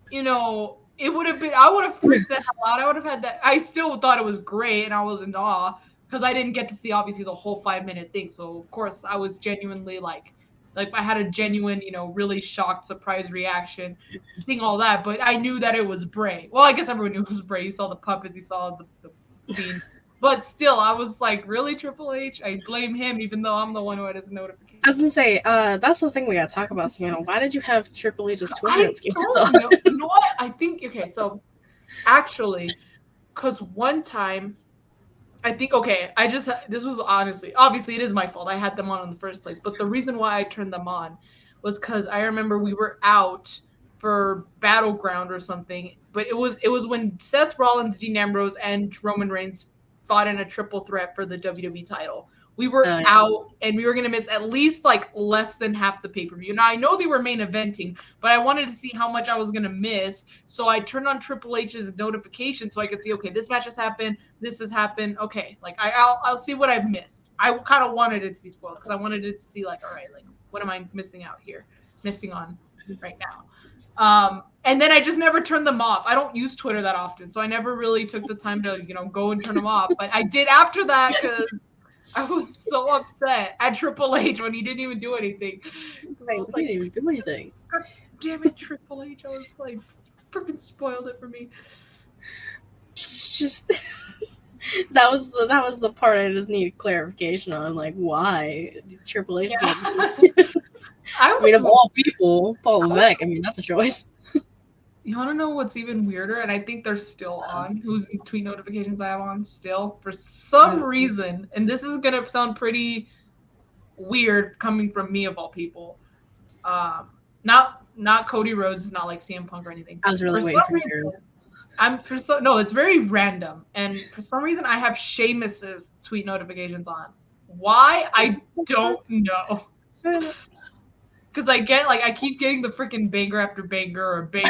Speaker 2: it would have been, I would have freaked the hell out. I would have had that. I still thought it was great, and I was in awe, because I didn't get to see obviously the whole 5-minute thing. So of course I was genuinely like I had a genuine, really shocked, surprised reaction, seeing all that. But I knew that it was Bray. Well, I guess everyone knew it was Bray. You saw the puppets, you saw the scene. But still, I was like, really, Triple H? I blame him, even though I'm the one who had his notification.
Speaker 1: I was gonna say, that's the thing we gotta talk about, Savannah. Why did you have Triple H's Twitter notifications on?
Speaker 2: You know what? I think, okay, so actually, because one time, I think, this was obviously it is my fault. I had them on in the first place. But the reason why I turned them on was because I remember we were out for Battleground or something. But it was when Seth Rollins, Dean Ambrose, and Roman Reigns fought in a triple threat for the WWE title. We were out, and we were going to miss at least like less than half the pay-per-view. Now, I know they were main eventing, but I wanted to see how much I was going to miss. So I turned on Triple H's notification so I could see, okay, this match has happened. This has happened. Okay, like I'll see what I've missed. I kind of wanted it to be spoiled, because I wanted it to see like, all right, like what am I missing on right now? And then I just never turned them off. I don't use Twitter that often, so I never really took the time to, go and turn them off. But I did after that, because I was so upset at Triple H when he didn't even do anything.
Speaker 1: He didn't even do anything.
Speaker 2: God damn it, Triple H! I was like, freaking spoiled it for me.
Speaker 1: It's just that was the part I just needed clarification on. Like, why Triple H?
Speaker 2: Yeah.
Speaker 1: I mean, of all people, Paul Levesque. I mean, that's a choice.
Speaker 2: You want to know what's even weirder? And I think they're still on. Whose tweet notifications I have on still for some reason. And this is gonna sound pretty weird coming from me of all people. Not Cody Rhodes. It's not like CM Punk or anything.
Speaker 1: I was really waiting for yours.
Speaker 2: No, it's very random. And for some reason, I have Sheamus's tweet notifications on. Why? I don't know. Because I keep getting the freaking banger after banger or banger.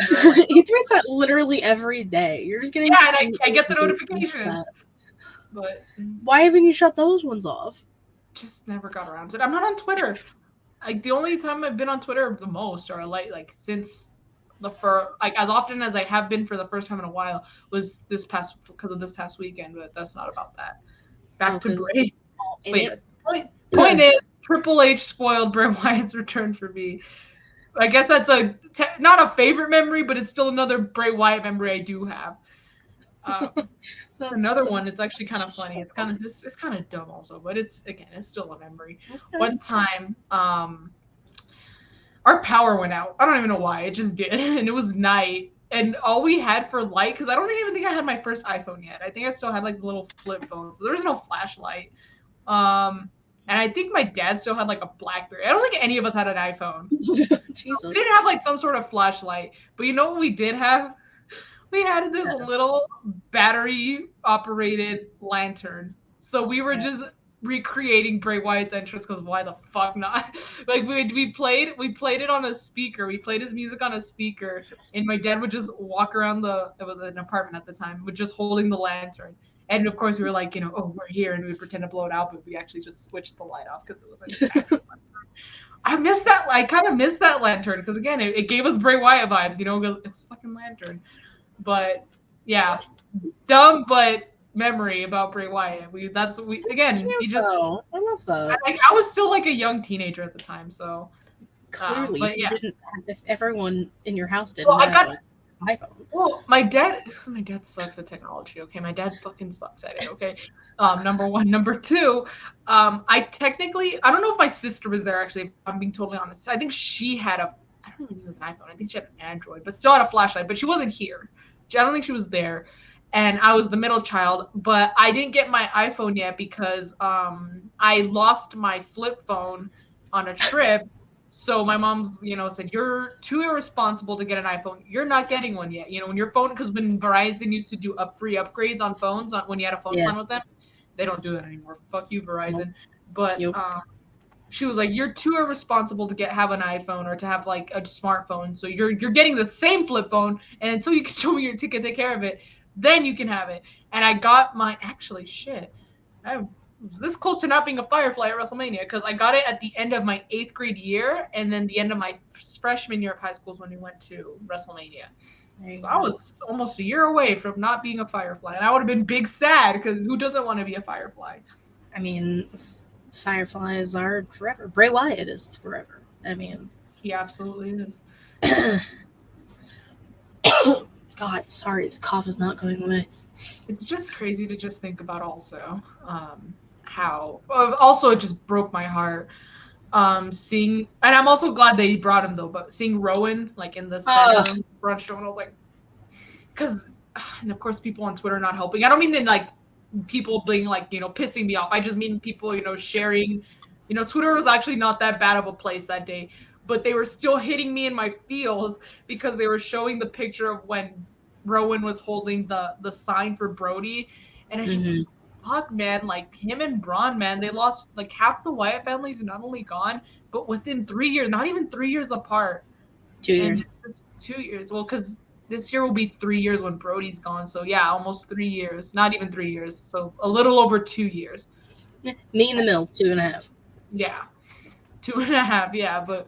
Speaker 1: He tweets that literally every day. You're just getting
Speaker 2: and I get the notification. But
Speaker 1: why haven't you shut those ones off?
Speaker 2: Just never got around to it. I'm not on Twitter. Like the only time I've been on Twitter the most, or since as often as I have been for the first time in a while, was because of this past weekend. But that's not about that. Back to Bray. Point is, Triple H spoiled Bray Wyatt's return for me. I guess that's not a favorite memory, but it's still another Bray Wyatt memory I do have. Another one, it's actually kind of funny. It's kind of dumb also, but it's still a memory. Okay. One time, our power went out. I don't even know why. It just did, and it was night. And all we had for light, because I don't even think I had my first iPhone yet. I think I still had like the little flip phone, so there was no flashlight. And I think my dad still had like a BlackBerry. I don't think any of us had an iPhone.
Speaker 1: Jesus.
Speaker 2: We didn't have like some sort of flashlight. But you know what we did have? We had this little battery operated lantern. So we were just recreating Bray Wyatt's entrance because why the fuck not? Like we played it on a speaker. We played his music on a speaker, and my dad would just walk around it was an apartment at the time, with just holding the lantern. And of course we were like, oh, we're here, and we'd pretend to blow it out, but we actually just switched the light off because it was like I missed that. I kind of missed that lantern because again, it gave us Bray Wyatt vibes. It's a fucking lantern. But yeah, dumb but memory about Bray Wyatt. He just.
Speaker 1: I love that.
Speaker 2: I was still like a young teenager at the time, so
Speaker 1: clearly,
Speaker 2: but yeah.
Speaker 1: If everyone in your house didn't have an iPhone.
Speaker 2: Well, my dad sucks at technology. Okay, my dad fucking sucks at it. Okay, number one. Number two, I don't know if my sister was there. Actually, if I'm being totally honest. I think she had I don't even think it was an iPhone. I think she had an Android, but still had a flashlight. But she wasn't here. I don't think she was there. And I was the middle child, but I didn't get my iPhone yet because I lost my flip phone on a trip. So my mom's, said, you're too irresponsible to get an iPhone. You're not getting one yet. When your phone, because when Verizon used to do free upgrades on phones when you had a phone plan with them, they don't do that anymore. Fuck you, Verizon. But she was like, you're too irresponsible to have an iPhone or to have like a smartphone. So you're getting the same flip phone, and until you can show me your ticket, take care of it, then you can have it. And I got mine. Actually, shit, I was this close to not being a Firefly at WrestleMania because I got it at the end of my 8th grade year, and then the end of my freshman year of high school is when we went to WrestleMania. So I was almost a year away from not being a Firefly, and I would have been big sad because who doesn't want to be a Firefly?
Speaker 1: I mean, Fireflies are forever. Bray Wyatt is forever. I mean,
Speaker 2: he absolutely is.
Speaker 1: God, sorry, this cough is not going away.
Speaker 2: It's just crazy to just think about also how also it just broke my heart seeing, and I'm also glad they brought him though, but seeing Rowan like in the center Braun Strowman, I was like, because and of course people on Twitter not helping. I don't mean that like people being like pissing me off. I just mean people sharing. Twitter was actually not that bad of a place that day, but they were still hitting me in my feels because they were showing the picture of when Rowan was holding the sign for Brody, and it's just fuck, man, like him and Braun, man, they lost like half the Wyatt families are not only gone, but within 3 years, not even 3 years apart.
Speaker 1: 2 years.
Speaker 2: 2 years. Well, because this year will be 3 years when Brody's gone. So yeah, almost 3 years. Not even 3 years. So a little over 2 years.
Speaker 1: Yeah, me in the middle, 2.5.
Speaker 2: Yeah. 2.5, yeah, but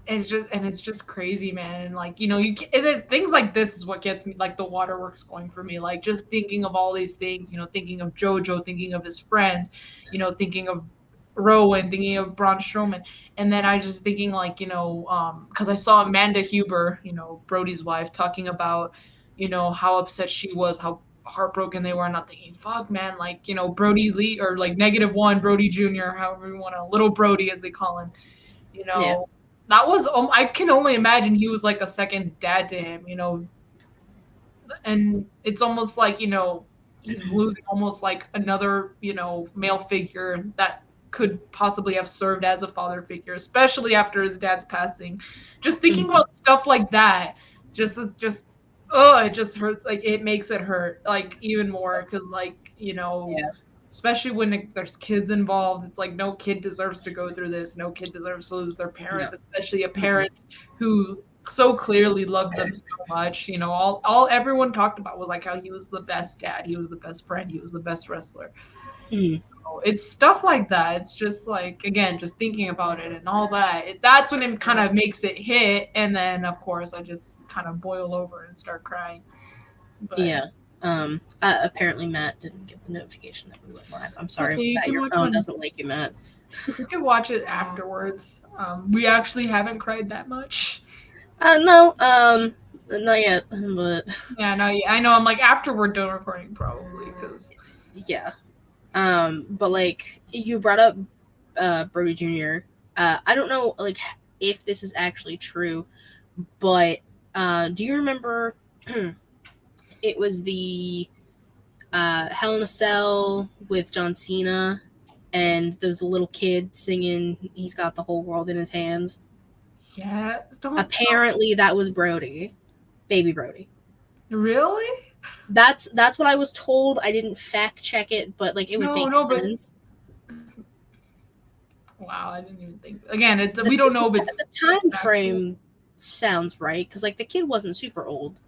Speaker 2: it's just crazy, man. And like, things like this is what gets me, like the waterworks going for me. Like just thinking of all these things, thinking of JoJo, thinking of his friends, thinking of Rowan, thinking of Braun Strowman. And then I just thinking like, because I saw Amanda Huber, Brody's wife, talking about, how upset she was, how heartbroken they were. And I'm thinking, fuck, man, like, Brody Lee or like -1 Brody Jr., however you want to, little Brody as they call him, that was, I can only imagine he was like a second dad to him, and it's almost like, he's losing almost like another, male figure that could possibly have served as a father figure, especially after his dad's passing. Just thinking about stuff like that, it just hurts. Like it makes it hurt like even more because like, especially when there's kids involved, it's like no kid deserves to go through this. No kid deserves to lose their parent, especially a parent who so clearly loved them so much. All everyone talked about was like how he was the best dad, he was the best friend, he was the best wrestler. So it's stuff like that. It's just like, again, just thinking about it and all that. That's when it kind of makes it hit, and then of course I just kind of boil over and start crying. But,
Speaker 1: yeah. Apparently Matt didn't get the notification that we went live. I'm sorry that your phone doesn't like you, Matt.
Speaker 2: You can watch it afterwards. We actually haven't cried that much.
Speaker 1: No, not yet, but
Speaker 2: yeah, no, I know. I'm like after we're done recording, probably, because
Speaker 1: but like you brought up Brody Jr. I don't know like if this is actually true, but do you remember? It was the Hell in a Cell with John Cena, and there's a little kid singing "He's Got the Whole World in His Hands."
Speaker 2: Yeah.
Speaker 1: Apparently, that was Brody, baby Brody.
Speaker 2: Really?
Speaker 1: That's what I was told. I didn't fact check it, but like it would make sense.
Speaker 2: Wow, I didn't even think. Again, we don't know if it's
Speaker 1: the time frame sounds right because like the kid wasn't super old.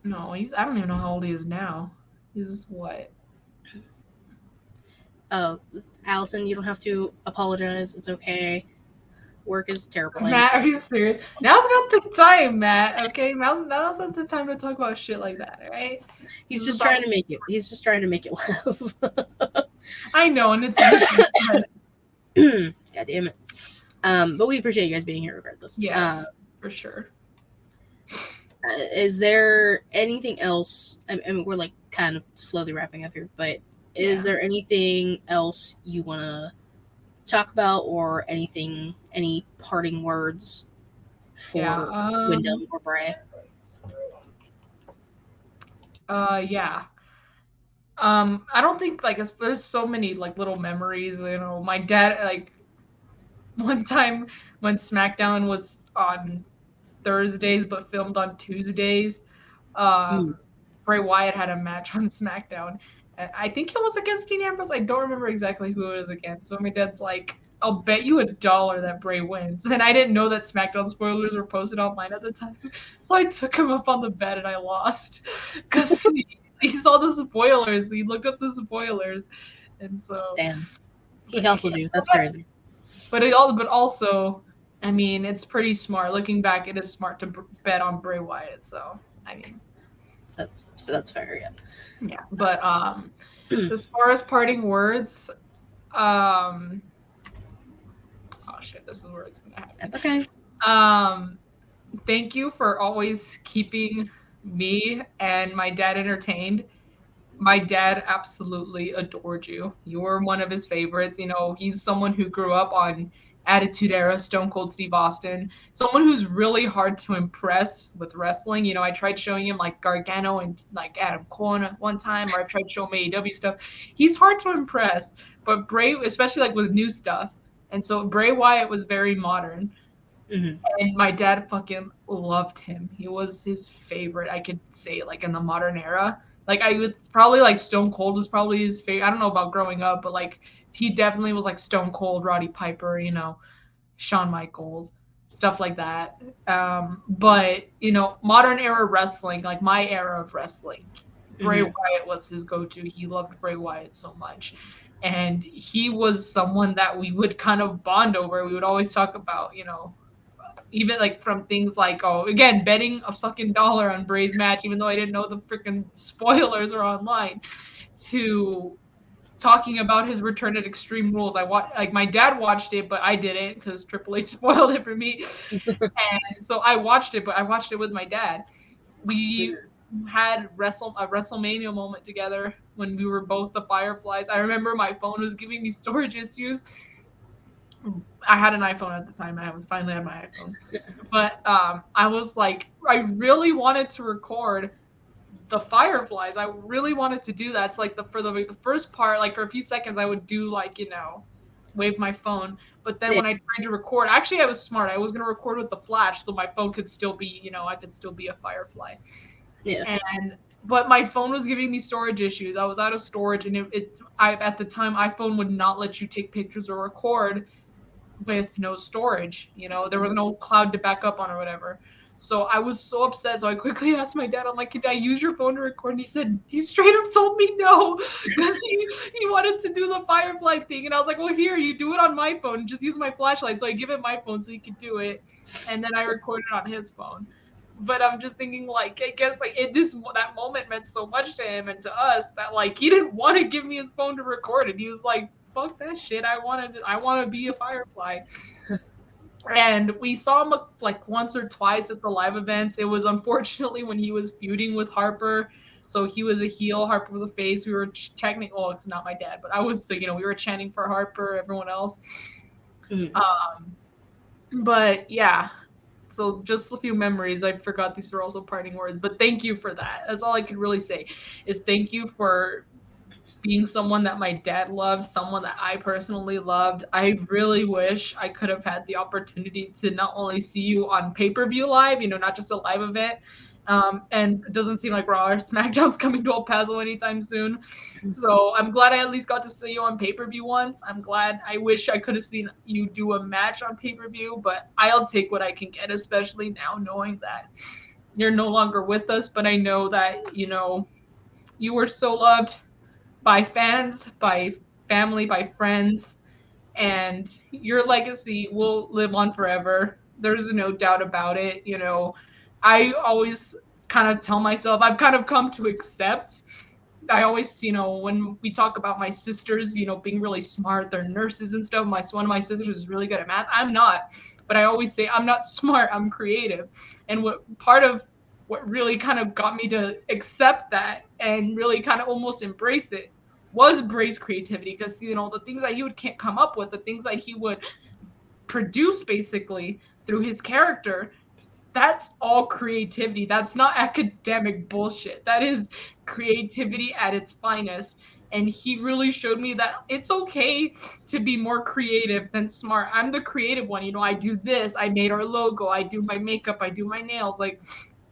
Speaker 2: No, I don't even know how old he is now. He's what?
Speaker 1: Oh, Allison, you don't have to apologize. It's okay. Work is terrible.
Speaker 2: Matt, are you serious? Now's not the time, Matt. Okay, now's not the time to talk about shit like that. All right?
Speaker 1: He's just trying to make it. He's just trying to make it laugh.
Speaker 2: I know, and it's.
Speaker 1: God damn it. But we appreciate you guys being here regardless.
Speaker 2: Yes, for sure.
Speaker 1: Is there anything else? I mean, we're like kind of slowly wrapping up here, but is there anything else you want to talk about, or any parting words for Windham or Bray?
Speaker 2: Yeah. I don't think like there's so many like little memories. You know, my dad like one time when SmackDown was on Thursdays but filmed on Tuesdays, Bray Wyatt had a match on SmackDown. And I think it was against Dean Ambrose. I don't remember exactly who it was against. So my dad's like, I'll bet you $1 that Bray wins. And I didn't know that SmackDown spoilers were posted online at the time. So I took him up on the bet and I lost. Because he saw the spoilers. He looked up the spoilers. And so...
Speaker 1: Damn. He hustled you. That's crazy.
Speaker 2: But also, I mean, it's pretty smart. Looking back, it is smart to bet on Bray Wyatt. So, I mean...
Speaker 1: That's fair, yeah.
Speaker 2: Yeah, but as far as parting words, oh shit, this is where it's gonna happen.
Speaker 1: That's okay.
Speaker 2: Thank you for always keeping me and my dad entertained. My dad absolutely adored you. You were one of his favorites. You know, he's someone who grew up on Attitude Era, Stone Cold Steve Austin, someone who's really hard to impress with wrestling. You know, I tried showing him like Gargano and like Adam Cole one time, or I've tried showing him AEW stuff. He's hard to impress, but Bray, especially like with new stuff. And so Bray Wyatt was very modern. Mm-hmm. And my dad fucking loved him. He was his favorite, I could say, like in the modern era. Like I would probably like Stone Cold was probably his favorite. I don't know about growing up, but like he definitely was like Stone Cold, Roddy Piper, you know, Shawn Michaels, stuff like that. But you know, modern era wrestling, like my era of wrestling, Bray Wyatt was his go-to. He loved Bray Wyatt so much. And he was someone that we would kind of bond over. We would always talk about, you know, even like from things like, oh, again, betting a fucking $1 on Bray's match, even though I didn't know the freaking spoilers are online, to talking about his return at Extreme Rules. Like my dad watched it, but I didn't because Triple H spoiled it for me. And so I watched it, but I watched it with my dad. We had a WrestleMania moment together when we were both the Fireflies. I remember my phone was giving me storage issues. I had an iPhone at the time. I was finally on my iPhone. But I was like, I really wanted to record the Fireflies. I really wanted to do that. It's like for the first part, like for a few seconds, I would do like, you know, wave my phone. But then when I tried to record, actually I was smart. I was going to record with the flash so my phone could still be, you know, I could still be a Firefly. Yeah. But my phone was giving me storage issues. I was out of storage, and at the time, iPhone would not let you take pictures or record with no storage. You know, there was no cloud to back up on or whatever. So I was so upset. So I quickly asked my dad, I'm like, can I use your phone to record? And he straight up told me no, because he wanted to do the Firefly thing. And I was like, well, here, you do it on my phone. Just use my flashlight. So I give him my phone so he could do it. And then I recorded on his phone. But I'm just thinking, like, I guess, like, that moment meant so much to him and to us that, like, he didn't want to give me his phone to record it. He was like, fuck that shit. I want to be a Firefly. And we saw him, like, once or twice at the live events. It was unfortunately when he was feuding with Harper. So he was a heel, Harper was a face. We were chanting, well, it's not my dad, but I was, you know, we were chanting for Harper, everyone else. But, yeah. So just a few memories. I forgot these were also parting words, but thank you for that. That's all I could really say is thank you for being someone that my dad loved, someone that I personally loved. I really wish I could have had the opportunity to not only see you on pay-per-view live, not just a live event. And it doesn't seem like Raw or SmackDown's coming to El Paso anytime soon. So I'm glad I at least got to see you on pay-per-view once. I wish I could have seen you do a match on pay-per-view, but I'll take what I can get, especially now knowing that you're no longer with us. But I know that, you were so loved by fans, by family, by friends, and your legacy will live on forever. There's no doubt about it. I always kind of tell myself, I've kind of come to accept. I always, when we talk about my sisters, being really smart, they're nurses and stuff. One of my sisters is really good at math. I'm not, but I always say I'm not smart. I'm creative. And part of what really kind of got me to accept that and really kind of almost embrace it was Bray's creativity, because the things that he would can't come up with, the things that he would produce basically through his character, that's all creativity. That's not academic bullshit. That is creativity at its finest. And he really showed me that it's okay to be more creative than smart. I'm the creative one. I do this. I made our logo. I do my makeup. I do my nails.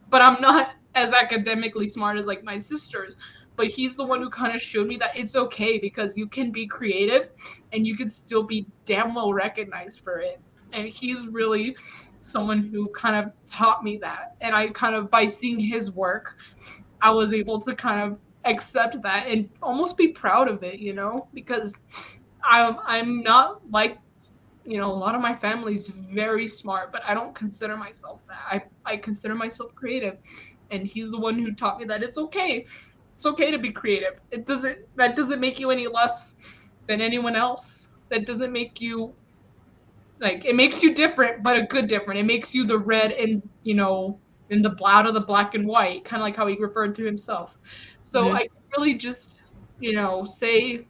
Speaker 2: But I'm not as academically smart as my sisters. But he's the one who kind of showed me that it's okay, because you can be creative and you can still be damn well recognized for it. And he's really someone who kind of taught me that. And I kind of, by seeing his work, I was able to kind of accept that and almost be proud of it, because I'm not like, a lot of my family's very smart, but I don't consider myself that. I consider myself creative. And he's the one who taught me that it's okay. It's okay to be creative. That doesn't make you any less than anyone else. That doesn't make you, it makes you different, but a good different. It makes you the red and, in the out of the black and white, kind of like how he referred to himself. So I really just, say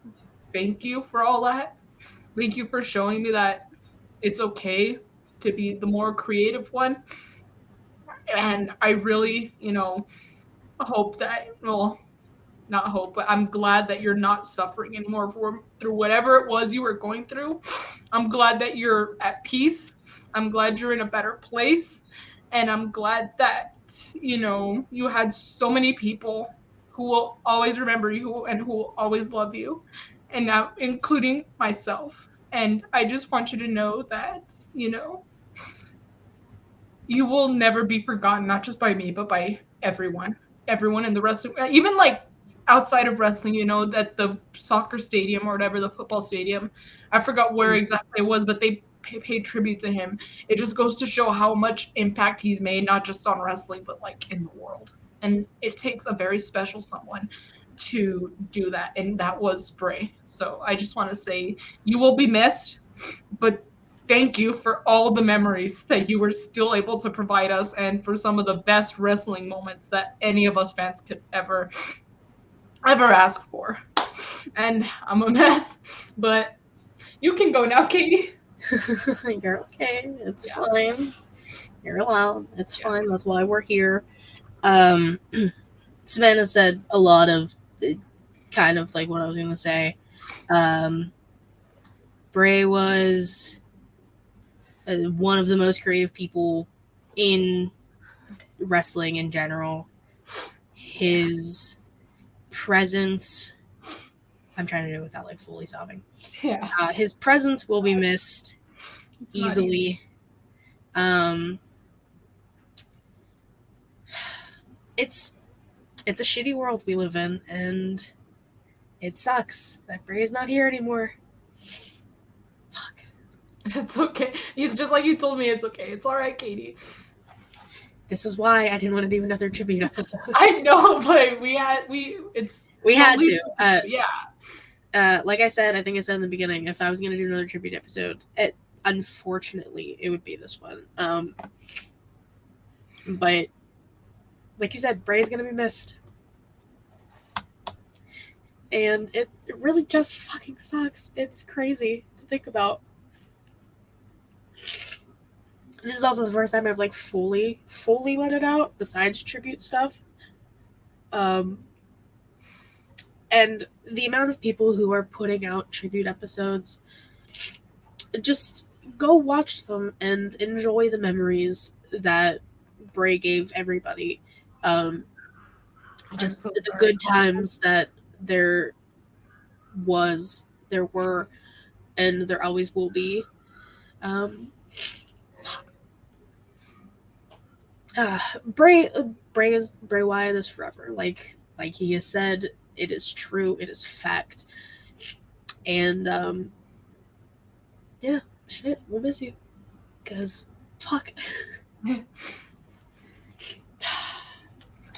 Speaker 2: thank you for all that. Thank you for showing me that it's okay to be the more creative one. And I really, hope that, well, not hope, but I'm glad that you're not suffering anymore through whatever it was you were going through. I'm glad that you're at peace. I'm glad you're in a better place. And I'm glad that, you had so many people who will always remember you and who will always love you. And now, including myself. And I just want you to know that, you will never be forgotten, not just by me, but by everyone in the rest of, even outside of wrestling, that the soccer stadium or whatever, the football stadium, I forgot where exactly it was, but they paid tribute to him. It just goes to show how much impact he's made, not just on wrestling, but in the world. And it takes a very special someone to do that. And that was Bray. So I just want to say you will be missed, but thank you for all the memories that you were still able to provide us, and for some of the best wrestling moments that any of us fans could ever ask for. And I'm a mess, but you can go now, Katie.
Speaker 1: You're okay. It's fine. You're allowed. It's fine. That's why we're here. Savannah said a lot of kind of like what I was going to say. Bray was one of the most creative people in wrestling in general. His presence, I'm trying to do it without fully sobbing.
Speaker 2: Yeah.
Speaker 1: His presence will be missed easily. It's a shitty world we live in, and it sucks that Bray's not here anymore. Fuck.
Speaker 2: It's okay. Just like you told me, it's okay. It's all right, Katie.
Speaker 1: This is why I didn't want to do another tribute episode.
Speaker 2: I know, but we had to.
Speaker 1: Like I said, I think I said in the beginning, if I was going to do another tribute episode, unfortunately, it would be this one. But like you said, Bray's going to be missed. And it really just fucking sucks. It's crazy to think about. This is also the first time I've fully let it out, besides tribute stuff. And And the amount of people who are putting out tribute episodes, just go watch them and enjoy the memories that Bray gave everybody. Just
Speaker 2: so
Speaker 1: the good times that there were, and there always will be. Bray Wyatt is forever. Like he has said, it is true. It is fact. And yeah, shit, we'll miss you. Cause fuck.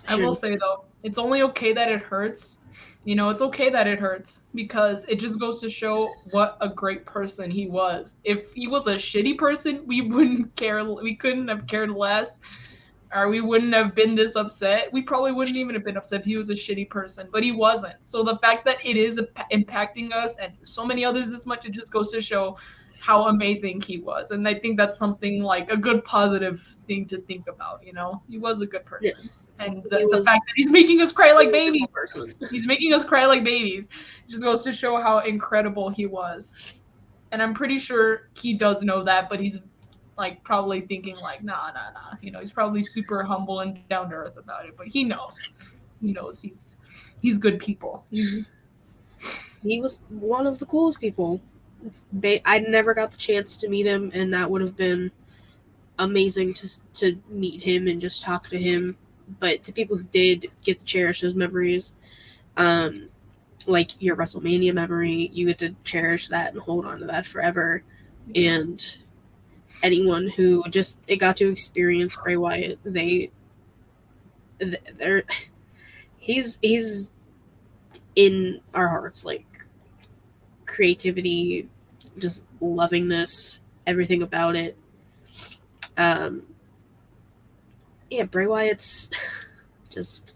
Speaker 2: I will say though, it's only okay that it hurts. You know, it's okay that it hurts because it just goes to show what a great person he was. If he was a shitty person, we wouldn't care. We couldn't have cared less, or we wouldn't have been this upset. We probably wouldn't even have been upset if he was a shitty person, but he wasn't. So the fact that it is impacting us and so many others this much, it just goes to show how amazing he was. And I think that's something like a good positive thing to think about. You know, he was a good person. Yeah. And the fact that he's making us cry like babies, he's making us cry like babies, just goes to show how incredible he was. And I'm pretty sure he does know that, but he's like probably thinking like, nah. You know, he's probably super humble and down to earth about it, but he knows he's good people.
Speaker 1: He was one of the coolest people. I never got the chance to meet him, and that would have been amazing to meet him and just talk to him. But the people who did get to cherish those memories, like your WrestleMania memory, you get to cherish that and hold on to that forever. And anyone who just got to experience Bray Wyatt, he's in our hearts, like creativity, just lovingness, everything about it. Yeah, Bray Wyatt's just,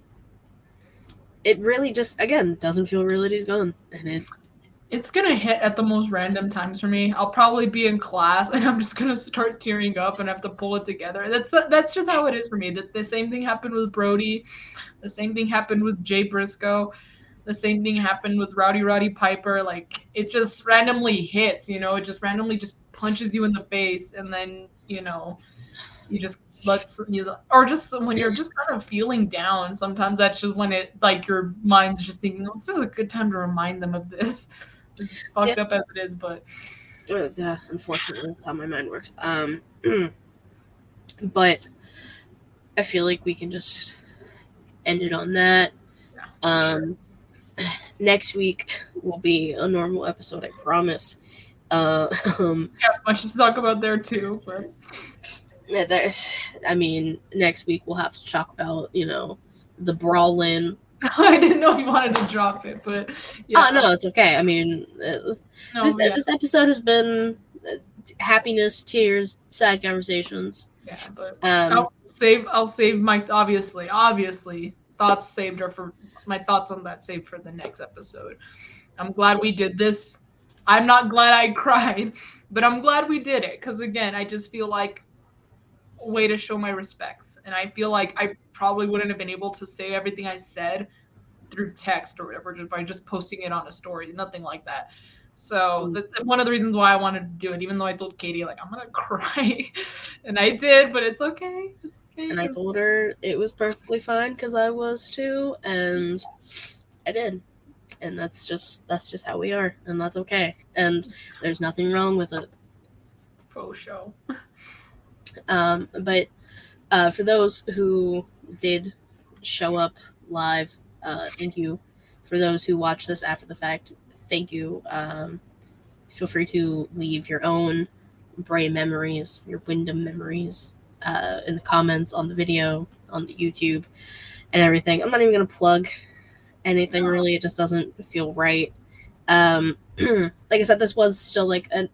Speaker 1: it really just, again, doesn't feel real that he's gone. And
Speaker 2: it's gonna hit at the most random times for me. I'll probably be in class and I'm just gonna start tearing up and have to pull it together. That's just how it is for me. The same thing happened with Brody. The same thing happened with Jay Briscoe. The same thing happened with Roddy Piper. Like, it just randomly hits, you know, it just randomly just punches you in the face, and then, you know, you just or just when you're just kind of feeling down, sometimes that's just when it, like, your mind's just thinking, oh, this is a good time to remind them of this. It's fucked up as it is, but
Speaker 1: unfortunately that's how my mind works. But I feel like we can just end it on that. Next week will be a normal episode, I promise.
Speaker 2: Yeah, much to talk about there too, but
Speaker 1: yeah, next week we'll have to talk about, you know, the brawl-in.
Speaker 2: I didn't know if you wanted to drop it, but yeah.
Speaker 1: Oh, no, it's okay. I mean, this episode has been happiness, tears, sad conversations.
Speaker 2: Yeah, but I'll save my obviously thoughts saved are for my thoughts on that saved for the next episode. I'm glad we did this. I'm not glad I cried, but I'm glad we did it, because again, I just feel like a way to show my respects, and I feel like I probably wouldn't have been able to say everything I said through text or whatever just by just posting it on a story, nothing like that. So that's one of the reasons why I wanted to do it, even though I told Katie, like, I'm gonna cry, and I did, but it's okay. It's okay.
Speaker 1: And I told her it was perfectly fine because I was too, and I did. And that's just how we are, and that's okay. And there's nothing wrong with it.
Speaker 2: Faux show.
Speaker 1: But for those who did show up live, thank you. For those who watch this after the fact, thank you. Feel free to leave your own Bray memories, your Windham memories, in the comments on the video, on the YouTube, and everything. I'm not even going to plug anything, really. It just doesn't feel right. Like I said, this was still like a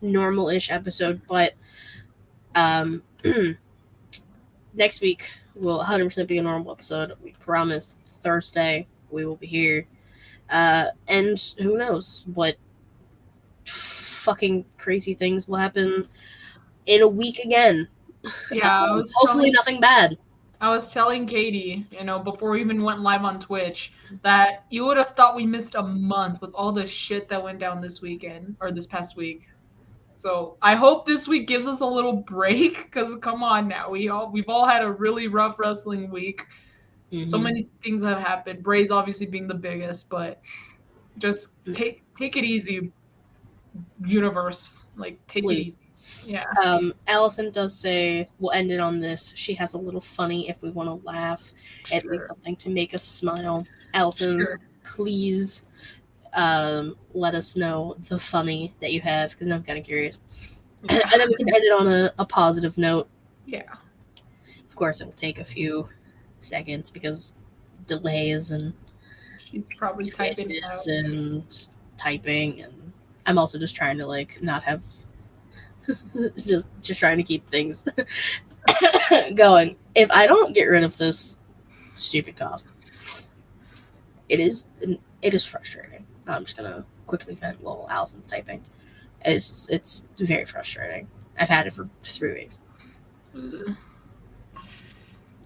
Speaker 1: normal-ish episode, but next week will 100% be a normal episode. We promise. Thursday we will be here, and who knows what fucking crazy things will happen in a week again.
Speaker 2: Yeah,
Speaker 1: hopefully nothing bad.
Speaker 2: I was telling Katie, before we even went live on Twitch, that you would have thought we missed a month with all the shit that went down this weekend or this past week. So I hope this week gives us a little break, because come on now, we've all had a really rough wrestling week.
Speaker 1: Mm-hmm.
Speaker 2: So many things have happened. Bray's obviously being the biggest, but just take it easy, universe. Like, take
Speaker 1: Please.
Speaker 2: it easy. Yeah.
Speaker 1: Allison does say we'll end it on this. She has a little funny if we want to laugh, at least something to make us smile. Allison, please let us know the funny that you have, because I'm kind of curious. Yeah. And then we can end it on a positive note.
Speaker 2: Yeah.
Speaker 1: Of course, it will take a few seconds because delays and
Speaker 2: she's probably typing
Speaker 1: and typing, and I'm also just trying to not have just trying to keep things going. If I don't get rid of this stupid cough, it is frustrating. I'm just gonna quickly vent while Allison's typing. It's very frustrating. I've had it for 3 weeks.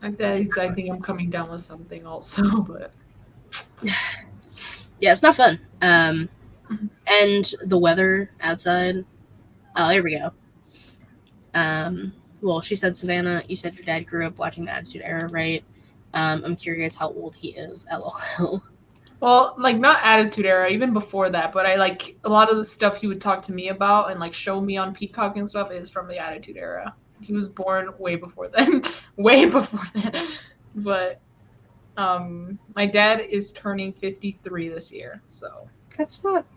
Speaker 2: I think I'm coming down with something also, but
Speaker 1: yeah, it's not fun. And the weather outside. Oh, here we go. Well, she said, Savannah, you said your dad grew up watching the Attitude Era, right? I'm curious how old he is. LOL.
Speaker 2: Well, not Attitude Era, even before that, but I a lot of the stuff he would talk to me about and show me on Peacock and stuff is from the Attitude Era. He was born way before then. Way before then. But my dad is turning 53 this year, so.
Speaker 1: That's not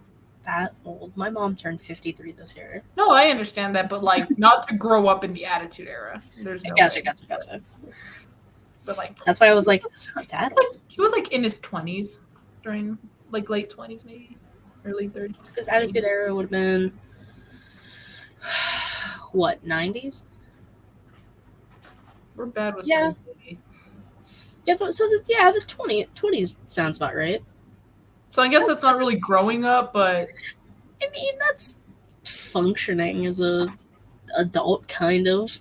Speaker 1: that old. My mom turned 53 this year.
Speaker 2: No, I understand that, but not to grow up in the Attitude Era. There's no
Speaker 1: Gotcha. But that's why I was it's not that old.
Speaker 2: He was in his 20s during late 20s, maybe early 30s.
Speaker 1: Because Attitude Era would have been what, 90s?
Speaker 2: We're bad with
Speaker 1: yeah. Yeah, so that's the 20s sounds about right.
Speaker 2: So I guess that's not really growing up, but
Speaker 1: I mean that's functioning as a adult, kind of.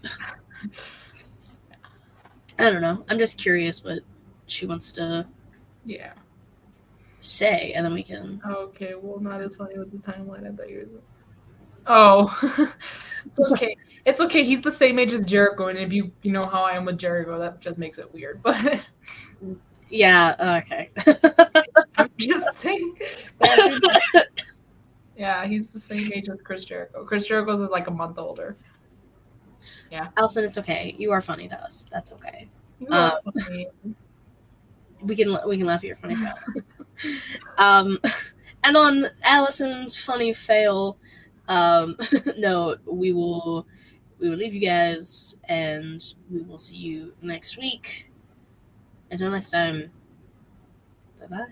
Speaker 1: I don't know. I'm just curious what she wants to say, and then we can.
Speaker 2: Okay, well, not as funny with the timeline. I thought you were. Oh, it's okay. It's okay. He's the same age as Jericho, and if you know how I am with Jericho, that just makes it weird. But
Speaker 1: yeah, okay.
Speaker 2: I'm just saying. Yeah, he's the same age as Chris Jericho. Chris Jericho's a month older. Yeah.
Speaker 1: Allison, it's okay. You are funny to us. That's okay.
Speaker 2: You are funny.
Speaker 1: We can laugh at your funny fail. And on Allison's funny fail note, we will leave you guys, and we will see you next week. Until next time, bye-bye.